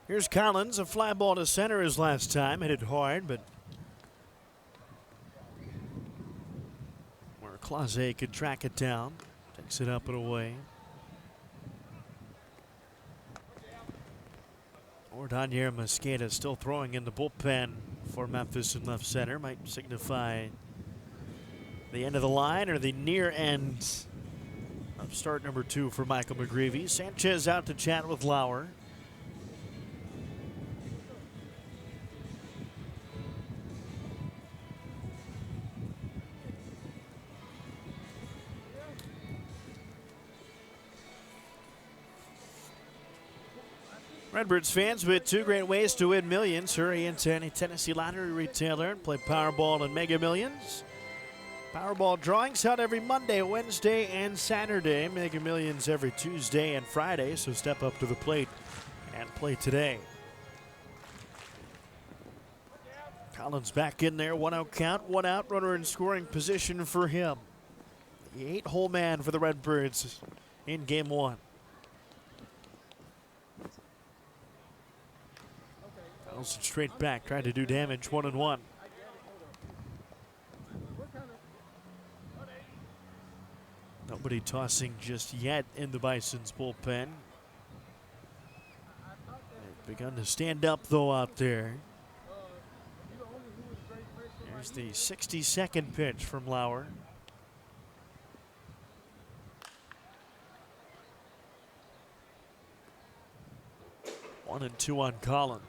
Here's Collins, a fly ball to center his last time. Hit it hard, but where Clase could track it down. Takes it up and away. Ordonnier Mosqueda still throwing in the bullpen for Memphis in left center. Might signify the end of the line or the near end of start number 2 for Michael McGreevy. Sanchez out to chat with Lauer. Redbirds fans with two great ways to win millions. Hurry into any Tennessee lottery retailer and play Powerball and Mega Millions. Powerball drawings held every Monday, Wednesday, and Saturday. Mega Millions every Tuesday and Friday, so step up to the plate and play today. Collins back in there, 1-out count, 1 out, runner in scoring position for him. The 8-hole man for the Redbirds in game 1. Nelson straight back, tried to do damage, 1-1. Nobody tossing just yet in the Bison's bullpen. They've begun to stand up though out there. There's the 62nd pitch from Lauer. One and two on Collins.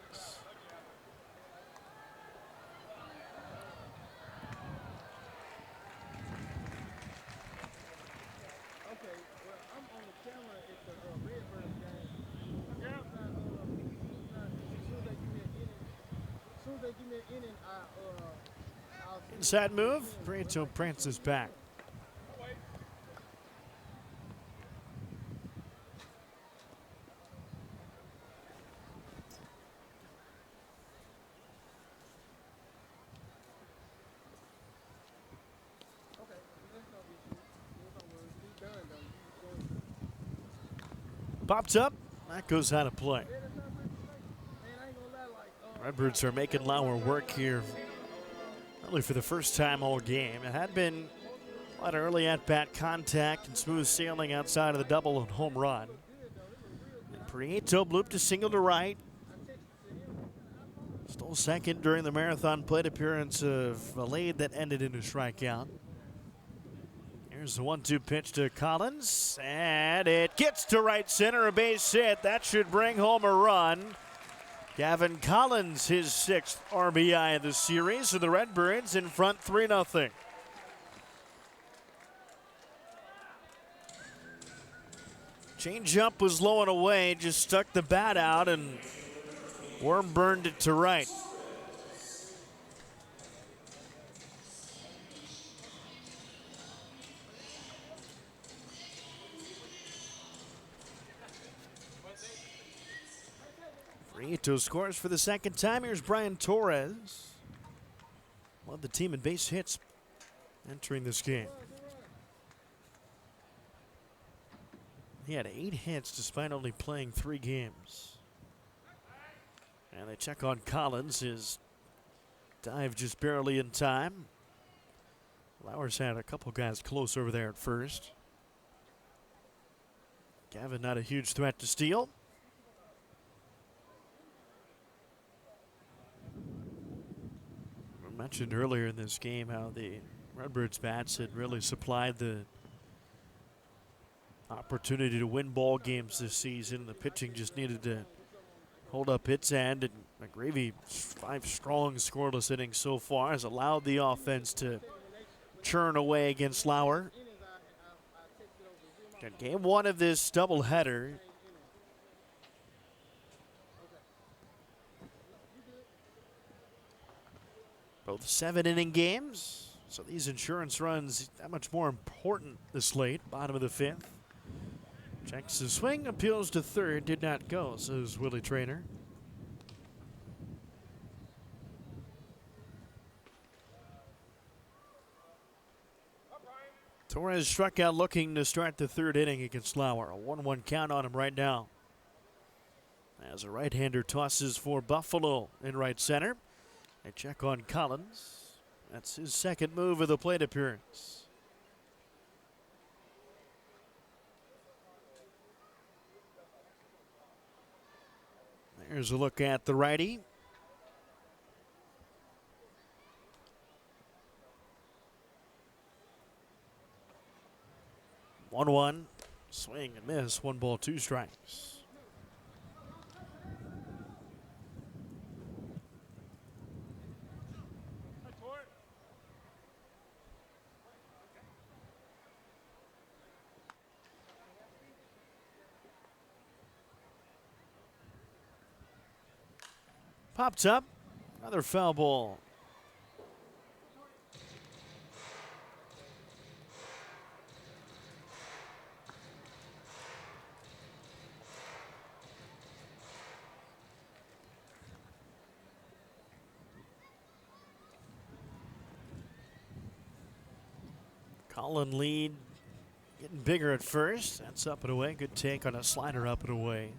Inside move, Prieto prances back. Pops up, that goes out of play. Redbirds are making Lauer work here. Really for the first time all game. It had been a lot of early at-bat contact and smooth sailing outside of the double and home run. And Prieto blooped a single to right. Stole second during the marathon plate appearance of Valade that ended in a strikeout. Here's the 1-2 pitch to Collins, and it gets to right center, a base hit. That should bring home a run. Gavin Collins, his 6th RBI of the series, so the Redbirds in front 3-0. Changeup was low and away, just stuck the bat out, and Worm burned it to right. Prieto scores for the second time. Here's Brian Torres. Led the team in base hits entering this game. He had 8 hits despite only playing 3 games. And they check on Collins. His dive just barely in time. Lauer's had a couple guys close over there at first. Gavin not a huge threat to steal. I mentioned earlier in this game how the Redbirds bats had really supplied the opportunity to win ball games this season. The pitching just needed to hold up its end, and McGravy, 5 strong scoreless innings so far, has allowed the offense to churn away against Lauer. And game 1 of this doubleheader. Both 7-inning games, so these insurance runs that much more important this late. Bottom of the 5th. Checks the swing, appeals to third, did not go, says Willie Traynor. Torres struck out looking to start the 3rd inning against Lauer. A 1-1 count on him right now. As a right-hander tosses for Buffalo in right center. They check on Collins. That's his 2nd move of the plate appearance. There's a look at the righty. One, swing and miss. 1 ball, 2 strikes. Popped up. Another foul ball. Colin lead getting bigger at first. That's up and away. Good take on a slider up and away.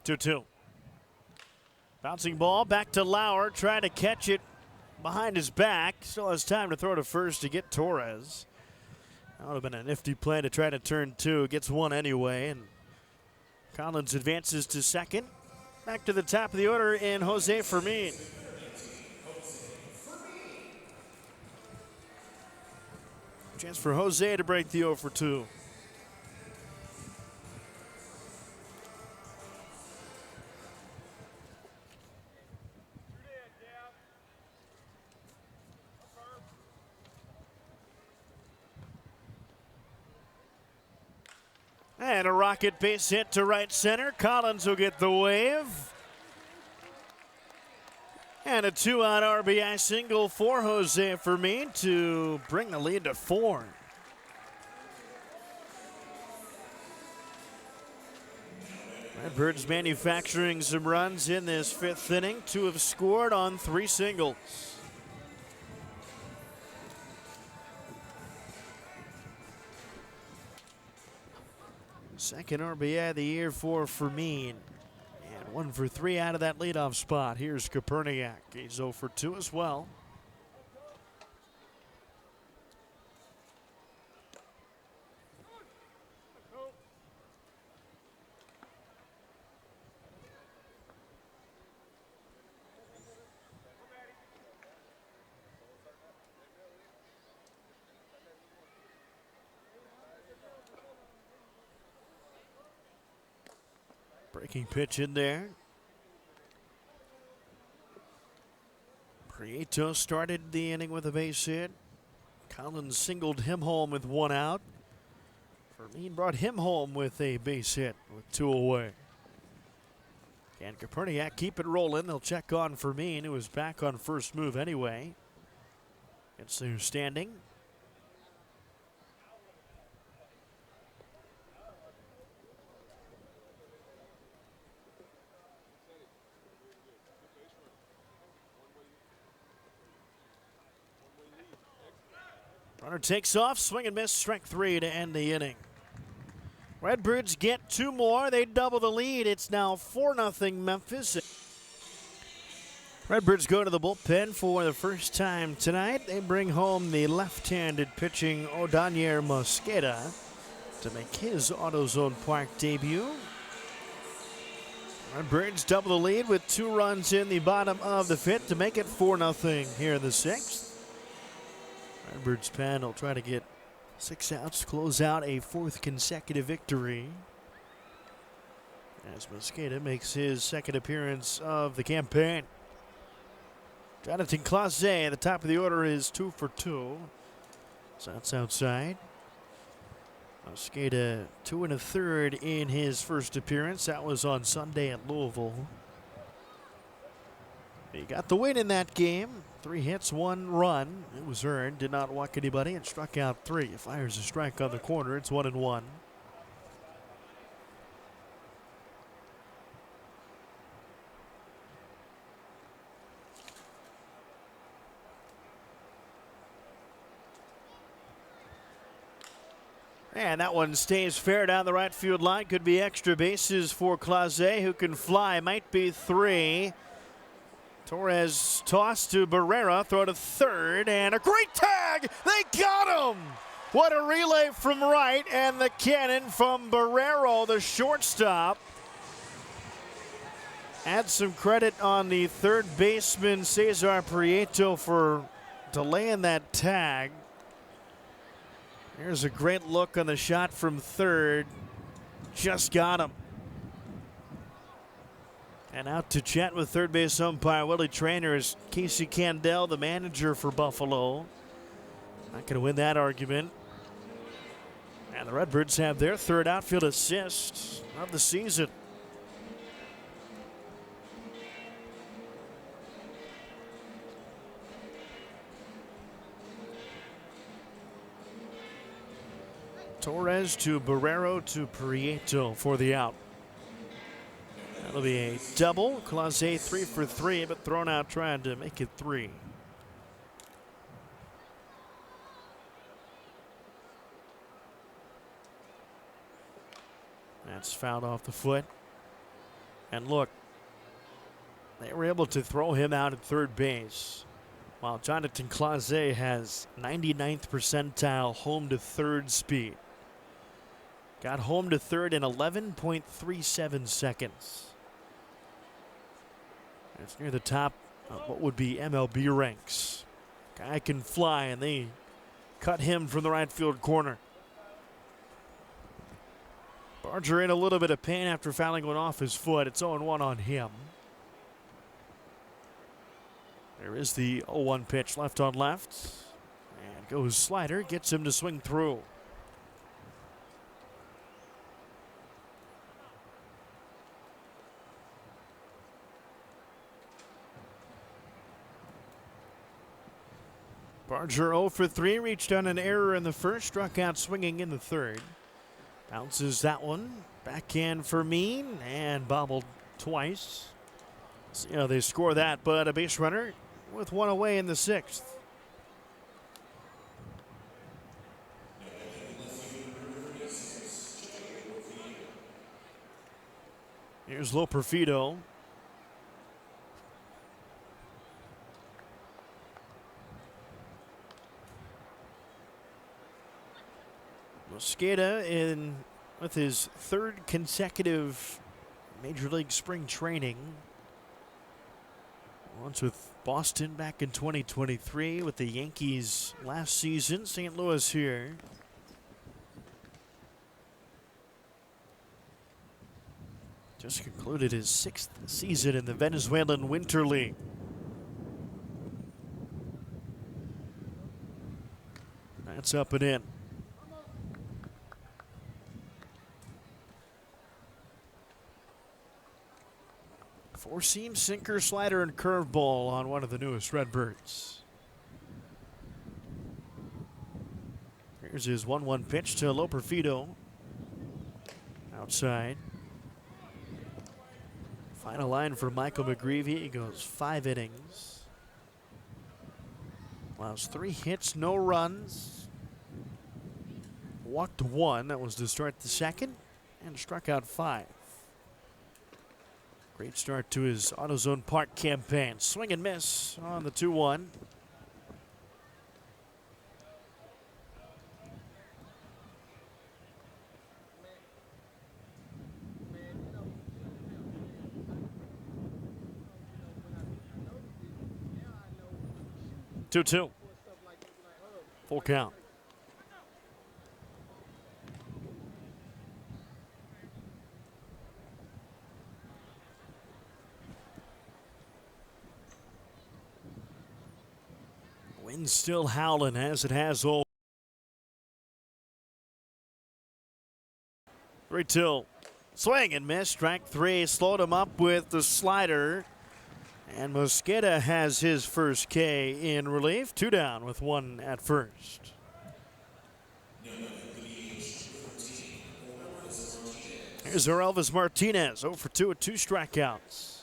Two. Bouncing ball back to Lauer, trying to catch it behind his back. Still has time to throw to first to get Torres. That would have been a nifty play to try to turn two. Gets one anyway, and Collins advances to second. Back to the top of the order in Jose Fermin. Chance for Jose to break the 0 for 2. And a rocket base hit to right center. Collins will get the wave. And a 2-out RBI single for Jose Fermin to bring the lead to 4. Redbirds manufacturing some runs in this 5th inning. 2 have scored on 3 singles. Second RBI of the year for Fermin. And 1 for 3 out of that leadoff spot. Here's Koperniak. He's 0 for 2 as well. Breaking pitch in there. Prieto started the inning with a base hit. Collins singled him home with 1 out. Fermin brought him home with a base hit with 2 away. Can Koperniak keep it rolling? They'll check on Fermin, who was back on first move anyway. It's their standing. Runner takes off, swing and miss, strike 3 to end the inning. Redbirds get 2 more. They double the lead. It's now 4-0 Memphis. Redbirds go to the bullpen for the first time tonight. They bring home the left-handed pitching Odanier Mosqueda to make his AutoZone Park debut. Redbirds double the lead with 2 runs in the bottom of the 5th to make it 4-0 here in the 6th. Redbirds pen will try to get 6 outs to close out a 4th consecutive victory. As Mosqueda makes his 2nd appearance of the campaign. Jonathan Clase at the top of the order is 2 for 2. So that's outside. Mosqueda 2 1/3 in his first appearance. That was on Sunday at Louisville. He got the win in that game. 3 hits, 1 run. It was earned. Did not walk anybody and struck out 3. Fires a strike on the corner. It's 1-1. And that one stays fair down the right field line. Could be extra bases for Clase, who can fly. Might be 3. Torres toss to Barrera, throw to third, and a great tag! They got him! What a relay from right, and the cannon from Barrero, the shortstop. Add some credit on the third baseman, Cesar Prieto, for delaying that tag. Here's a great look on the shot from third. Just got him. And out to chat with third base umpire Willie Traynor is Casey Candell, the manager for Buffalo. Not going to win that argument. And the Redbirds have their third outfield assist of the season. Torres to Barrero to Prieto for the out. That'll be a double. Clase 3 for 3, but thrown out trying to make it 3. That's fouled off the foot. And look, they were able to throw him out at third base, while Jonathan Clase has 99th percentile home to third speed. Got home to third in 11.37 seconds. It's near the top of what would be MLB ranks. Guy can fly, and they cut him from the right field corner. Barger in a little bit of pain after fouling one off his foot. It's 0-1 on him. There is the 0-1 pitch, left on left. And goes slider, gets him to swing through. Barger 0 for 3, reached on an error in the first, struck out swinging in the third. Bounces that one. Backhand for Mean and bobbled twice. So, they score that, but a base runner with one away in the sixth. Here's Loperfido. Mosqueda in with his third consecutive Major League spring training. Once with Boston back in 2023, with the Yankees last season, St. Louis here. Just concluded his 6th season in the Venezuelan Winter League. That's up and in. Four-seam, sinker, slider, and curveball on one of the newest Redbirds. Here's his 1-1 pitch to Loperfido. Outside. Final line for Michael McGreevy. He goes 5 innings. Allows 3 hits, no runs. Walked 1. That was to start the second. And struck out 5. Great start to his AutoZone Park campaign. Swing and miss on the 2-1. Two. Full count. Wind still howling as it has all. 3-2. Swing and miss. Strike 3. Slowed him up with the slider. And Mosqueda has his first K in relief. 2 down with 1 at first. Here's our Elvis Martinez. 0 for 2 with 2 strikeouts.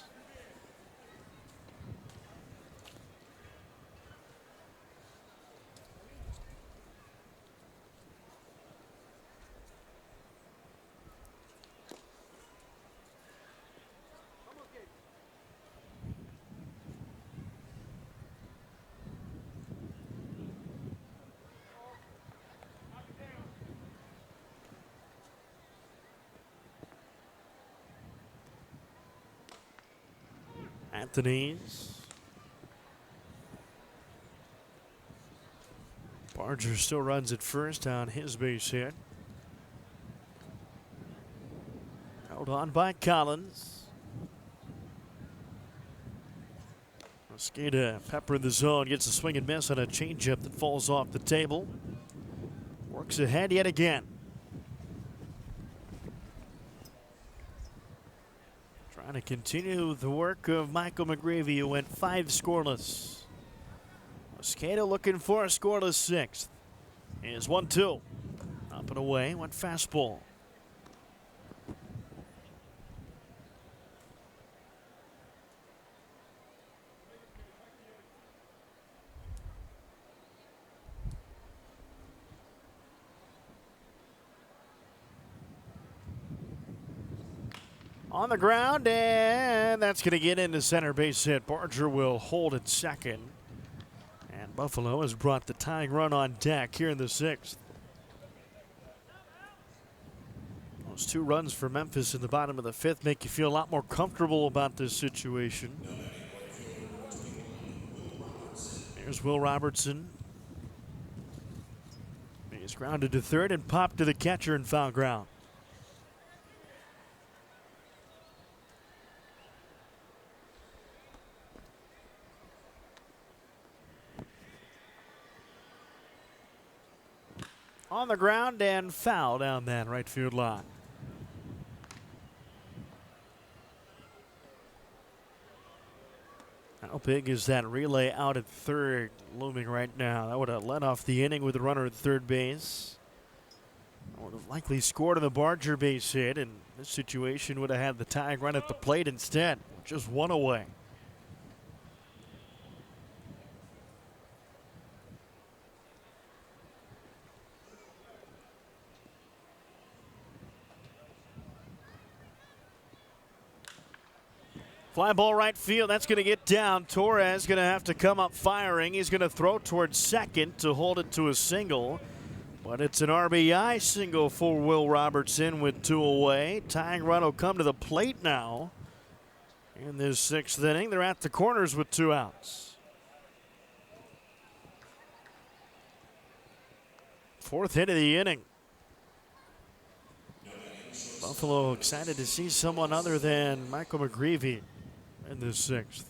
Anthony's. Barger still runs at first on his base hit. Held on by Collins. Skata pepper in the zone, gets a swing and miss on a changeup that falls off the table. Works ahead yet again. Trying to continue the work of Michael McGreevy, who went 5 scoreless. Skata looking for a scoreless 6th. Here's 1-2. Up and away, went fastball. On the ground, and that's going to get into center base hit. Barger will hold at second. And Buffalo has brought the tying run on deck here in the 6th. Those 2 runs for Memphis in the bottom of the 5th make you feel a lot more comfortable about this situation. There's Will Robertson. He's grounded to third and popped to the catcher in foul ground. On the ground and foul down that right field line. How big is that relay out at third looming right now? That would have led off the inning with the runner at third base. Would have likely scored on the Barger base hit, and this situation would have had the tying run at the plate instead. Just 1 away. Fly ball right field. That's going to get down. Torres going to have to come up firing. He's going to throw towards second to hold it to a single. But it's an RBI single for Will Robertson with 2 away. Tying run will come to the plate now. In this 6th inning, they're at the corners with 2 outs. 4th hit of the inning. Buffalo excited to see someone other than Michael McGreevy in the 6th.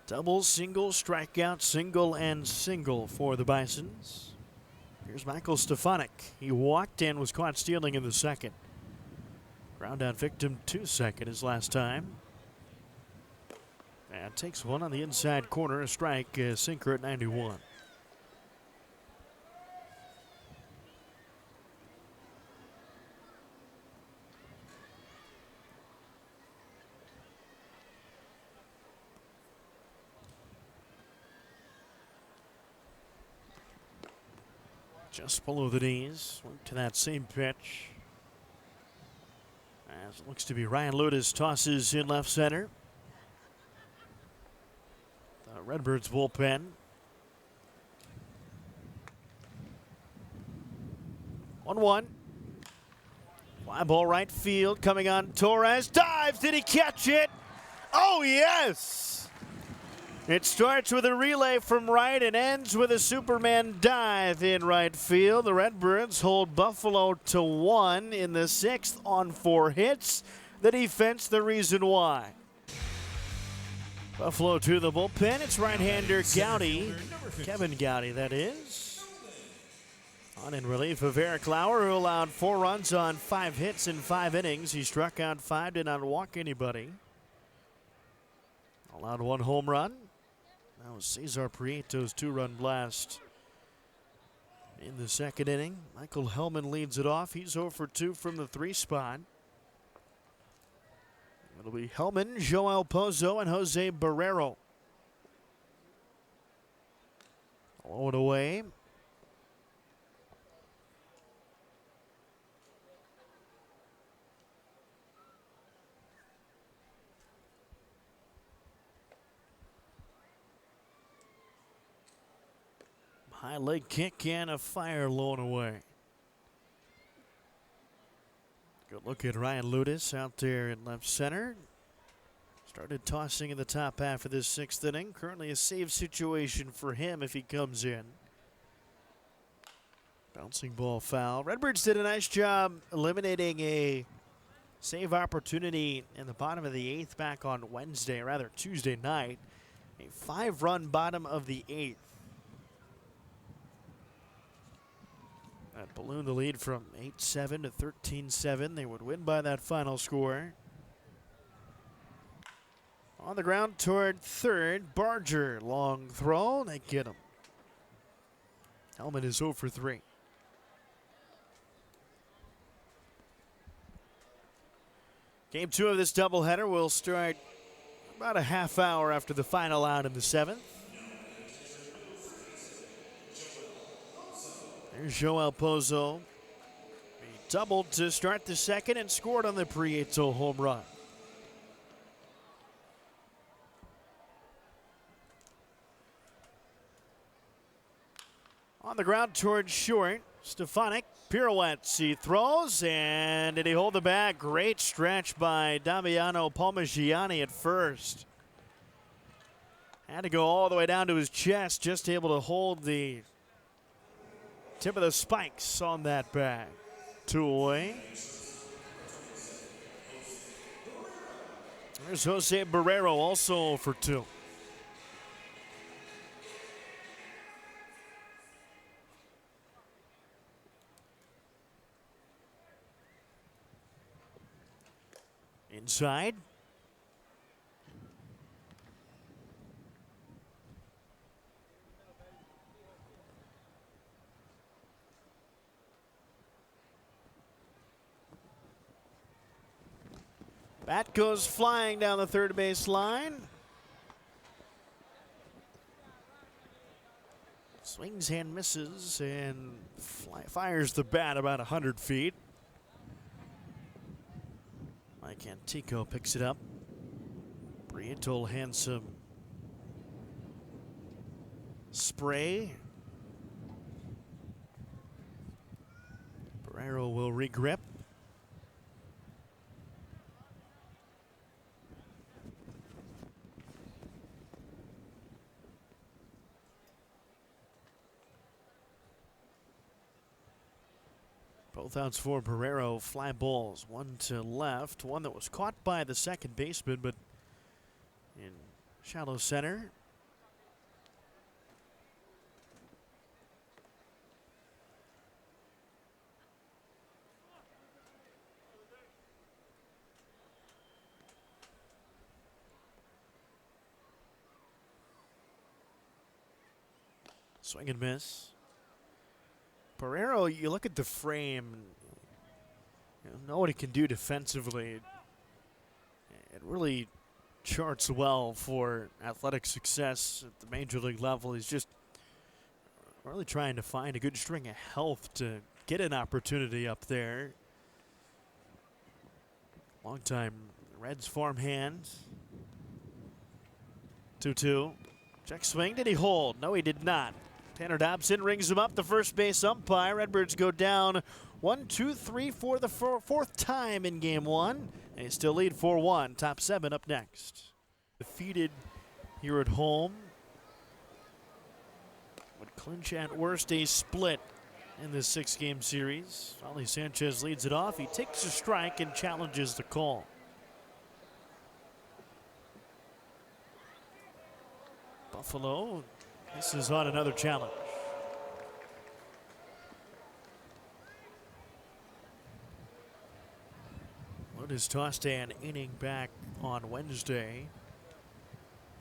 Double, single, strikeout, single, and single for the Bisons. Here's Michael Stefanik. He walked and was caught stealing in the 2nd. Ground out victim to second his last time. And takes one on the inside corner, a strike, a sinker at 91. Just below the knees, went to that same pitch. As it looks to be Ryan Ludis tosses in left center. The Redbirds bullpen. One. Fly ball right field coming on Torres. Dives. Did he catch it? Oh, yes. It starts with a relay from right and ends with a Superman dive in right field. The Redbirds hold Buffalo to 1 in the 6th on 4 hits. The defense, the reason why. Buffalo to the bullpen. It's right-hander Gowdy. Kevin Gowdy, that is. On in relief of Eric Lauer, who allowed 4 runs on 5 hits in 5 innings. He struck out 5, did not walk anybody. Allowed 1 home run. That was Cesar Prieto's 2-run blast in the 2nd inning. Michael Hellman leads it off. He's 0 for 2 from the 3 spot. It'll be Hellman, Joel Pozo, and Jose Barrero. 0 away. High leg kick and a fire low and away. Good look at Ryan Ludis out there in left center. Started tossing in the top half of this 6th inning. Currently a save situation for him if he comes in. Bouncing ball foul. Redbirds did a nice job eliminating a save opportunity in the bottom of the 8th back on Tuesday night. A 5-run bottom of the 8th. That ballooned the lead from 8-7 to 13-7. They would win by that final score. On the ground toward third, Barger, long throw, they get him. Hellman is 0 for 3. Game 2 of this doubleheader will start about a half hour after the final out in the 7th. There's Joel Pozo. He doubled to start the 2nd and scored on the Prieto home run. On the ground towards short, Stefanik pirouettes, he throws, and did he hold the bag? Great stretch by Damiano Palmigiani at first. Had to go all the way down to his chest, just able to hold the tip of the spikes on that bag. 2 away. There's Jose Barrero, also for 2. Inside. Bat goes flying down the third base line. Swings and misses and fires the bat about 100 feet. Mike Antico picks it up. Prieto handsome spray. Barrero will regrip. Both outs for Barrero. Fly balls. One to left. One that was caught by the second baseman, but in shallow center. Swing and miss. Barrero, you look at the frame, you know what he can do defensively. It really charts well for athletic success at the major league level. He's just really trying to find a good string of health to get an opportunity up there. Long-time Reds farmhand. 2-2. Check swing. Did he hold? No, he did not. Tanner Dobson rings him up, the first base umpire. Redbirds go down 1-2-3 for the fourth time in game 1. They still lead 4-1. Top 7 up next. Defeated here at home. Would clinch at worst a split in this 6-game series. Ollie Sanchez leads it off. He takes a strike and challenges the call. Buffalo. This is on another challenge. Lotus tossed an inning back on Wednesday.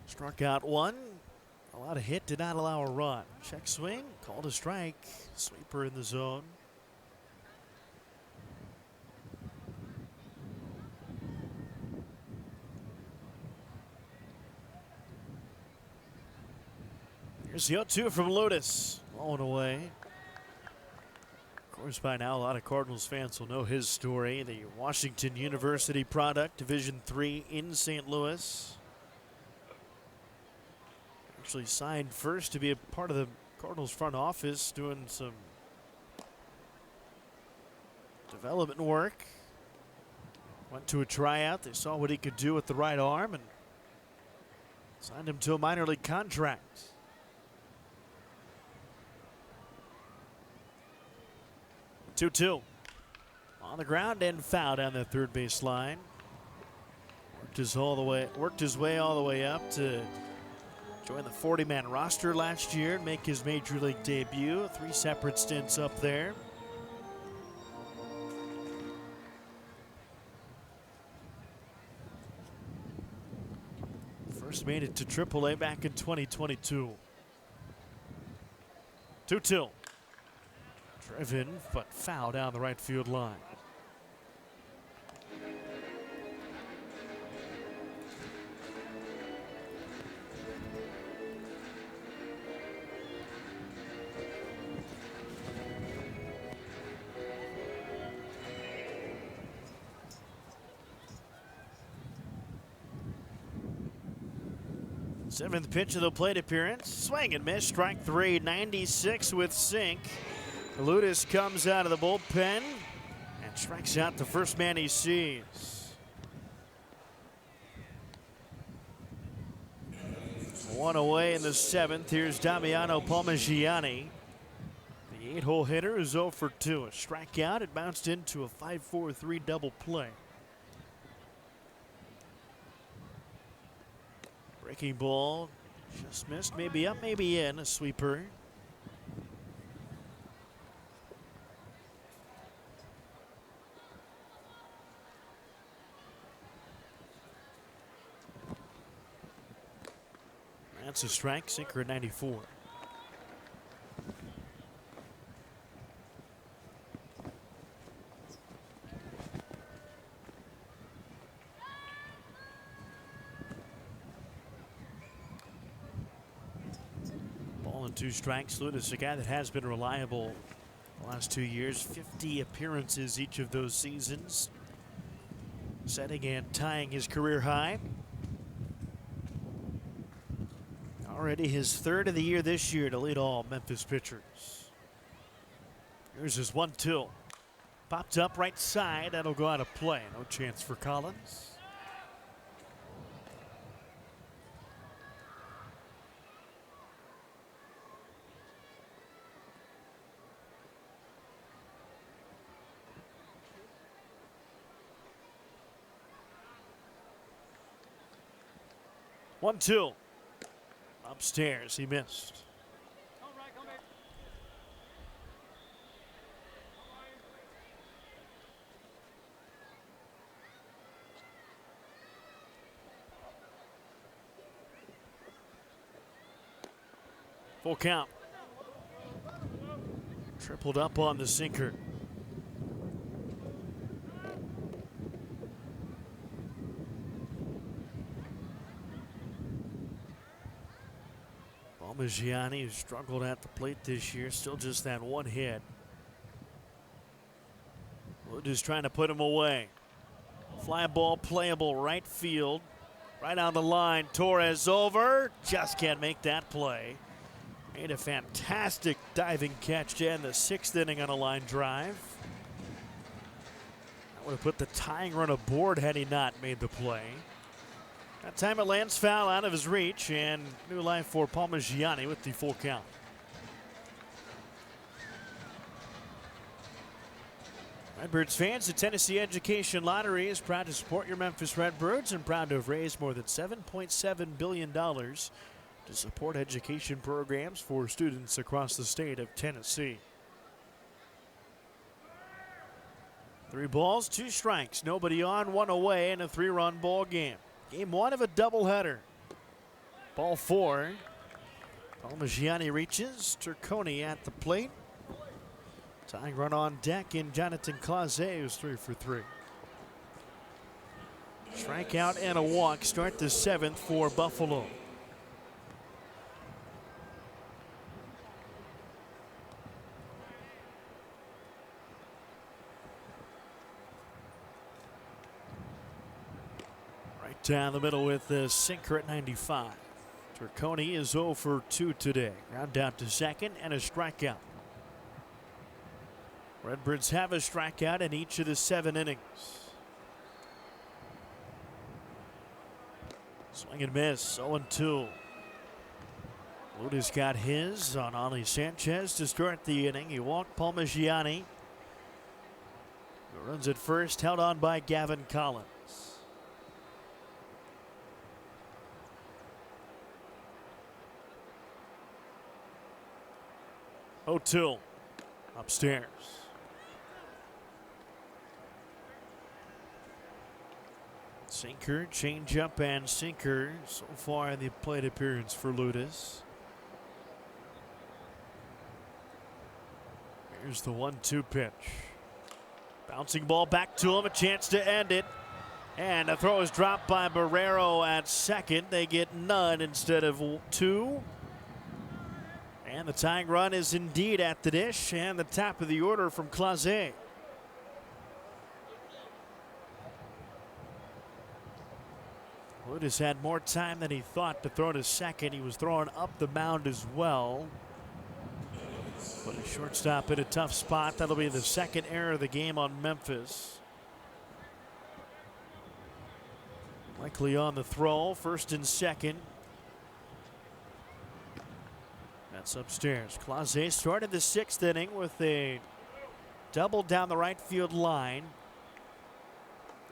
Struck out 1. Allowed a hit, did not allow a run. Check swing, called a strike. Sweeper in the zone. Here's the 0-2 from Lotus. Blowing away. Of course, by now, a lot of Cardinals fans will know his story. The Washington University product, Division III in St. Louis. Actually signed first to be a part of the Cardinals front office, doing some development work. Went to a tryout. They saw what he could do with the right arm and signed him to a minor league contract. 2-2. On the ground and fouled on the third base line. Worked his way all the way up to join the 40-man roster last year and make his major league debut. 3 separate stints up there. First made it to AAA back in 2022. 2-2. Driven, but foul down the right field line. Seventh pitch of the plate appearance. Swing and miss. Strike 3. 96 with sink. Ludus comes out of the bullpen and strikes out the first man he sees. 1 away in the 7th. Here's Damiano Palmigiani. The 8-hole hitter is 0 for 2. A strikeout. It bounced into a 5-4-3 double play. Breaking ball, just missed, maybe up, maybe in, a sweeper. That's a strike, sinker at 94. Ball and 2 strikes. Ludus, a guy that has been reliable the last 2 years. 50 appearances each of those seasons. Setting and tying his career high. Already his 3rd of the year this year to lead all Memphis pitchers. Here's his 1-2. Popped up right side. That'll go out of play. No chance for Collins. One, two. Upstairs, he missed. Full count. Tripled up on the sinker. Palmigiani, who struggled at the plate this year, still just that 1 hit. Ludus trying to put him away. Fly ball playable right field. Right on the line. Torres over. Just can't make that play. Made a fantastic diving catch to end the 6th inning on a line drive. That would have put the tying run aboard had he not made the play. That time it lands foul out of his reach, and new life for Palmigiani with the full count. Redbirds fans, the Tennessee Education Lottery is proud to support your Memphis Redbirds and proud to have raised more than $7.7 billion to support education programs for students across the state of Tennessee. 3 balls, 2 strikes, nobody on, 1 away in a 3-run ball game. Game 1 of a doubleheader. Ball 4. Palmigiani reaches. Turconi at the plate. Tying run on deck in Jonathan Clase, who's 3 for 3. Strikeout and a walk. Start the 7th for Buffalo. Down the middle with the sinker at 95. Turconi is 0 for 2 today. Ground out to second and a strikeout. Redbirds have a strikeout in each of the 7 innings. Swing and miss, 0-2. Ludus got his on Ali Sanchez to start the inning. He walked Palmigiani. Runs at first, held on by Gavin Collins. O'Toole upstairs. Sinker, changeup, and sinker so far in the plate appearance for Ludus. Here's the 1-2 pitch. Bouncing ball back to him, a chance to end it. And the throw is dropped by Barrero at second. They get none instead of 2. And the tying run is indeed at the dish, and the top of the order from Clase. Ludus had more time than he thought to throw to second. He was throwing up the mound as well. But a shortstop in a tough spot. That'll be the second error of the game on Memphis. Likely on the throw, first and second. That's upstairs. Clase started the 6th inning with a double down the right field line.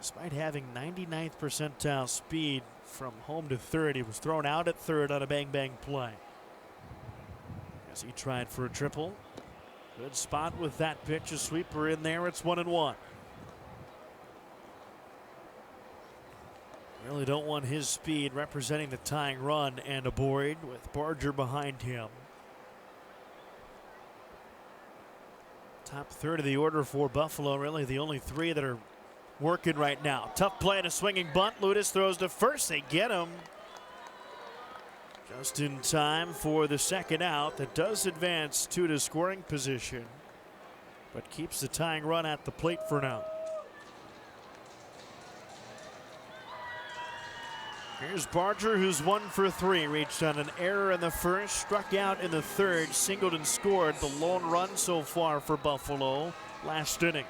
Despite having 99th percentile speed from home to third, he was thrown out at third on a bang-bang play. As he tried for a triple. Good spot with that pitch. A sweeper in there. It's 1-1. Really don't want his speed representing the tying run and a Boyd with Barger behind him. Top third of the order for Buffalo. Really the only 3 that are working right now. Tough play and a swinging bunt. Ludus throws to first. They get him. Just in time for the second out. That does advance 2 to scoring position, but keeps the tying run at the plate for now. Here's Barger, who's 1 for 3. Reached on an error in the first, struck out in the third, singled and scored. The lone run so far for Buffalo last inning.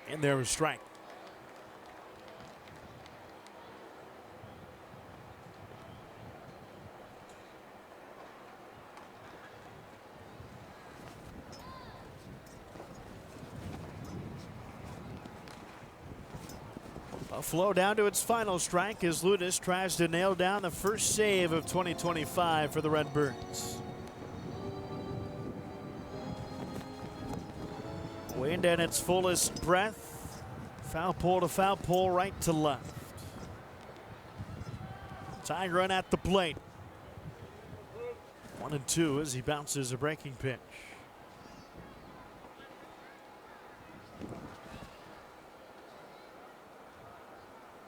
And there was strike. Buffalo down to its final strike as Ludus tries to nail down the first save of 2025 for the Redbirds. Wind at its fullest breath. Foul pole to foul pole, right to left. Tying run at the plate. 1-2 as he bounces a breaking pitch.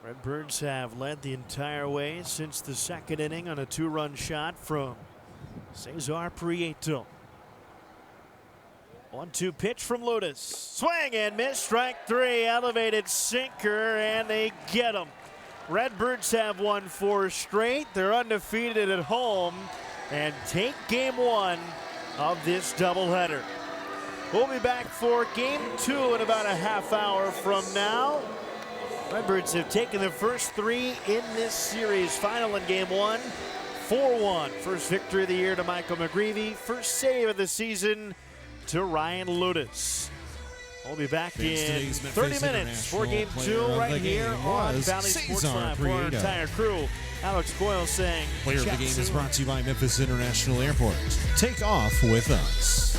Redbirds have led the entire way since the second inning on a 2-run shot from Cesar Prieto. 1-2 pitch from Ludus. Swing and miss. Strike 3. Elevated sinker, and they get him. Redbirds have won 4 straight. They're undefeated at home and take game 1 of this doubleheader. We'll be back for game 2 in about a half hour from now. Redbirds have taken the first 3 in this series. Final in game 1, 4-1. First victory of the year to Michael McGreevy. First save of the season to Ryan Ludus. We'll be back in 30 minutes for game 2 right here on Valley Sports Live. For our entire crew, Alex Boyle saying, Player of the game is brought to you by Memphis International Airport. Take off with us.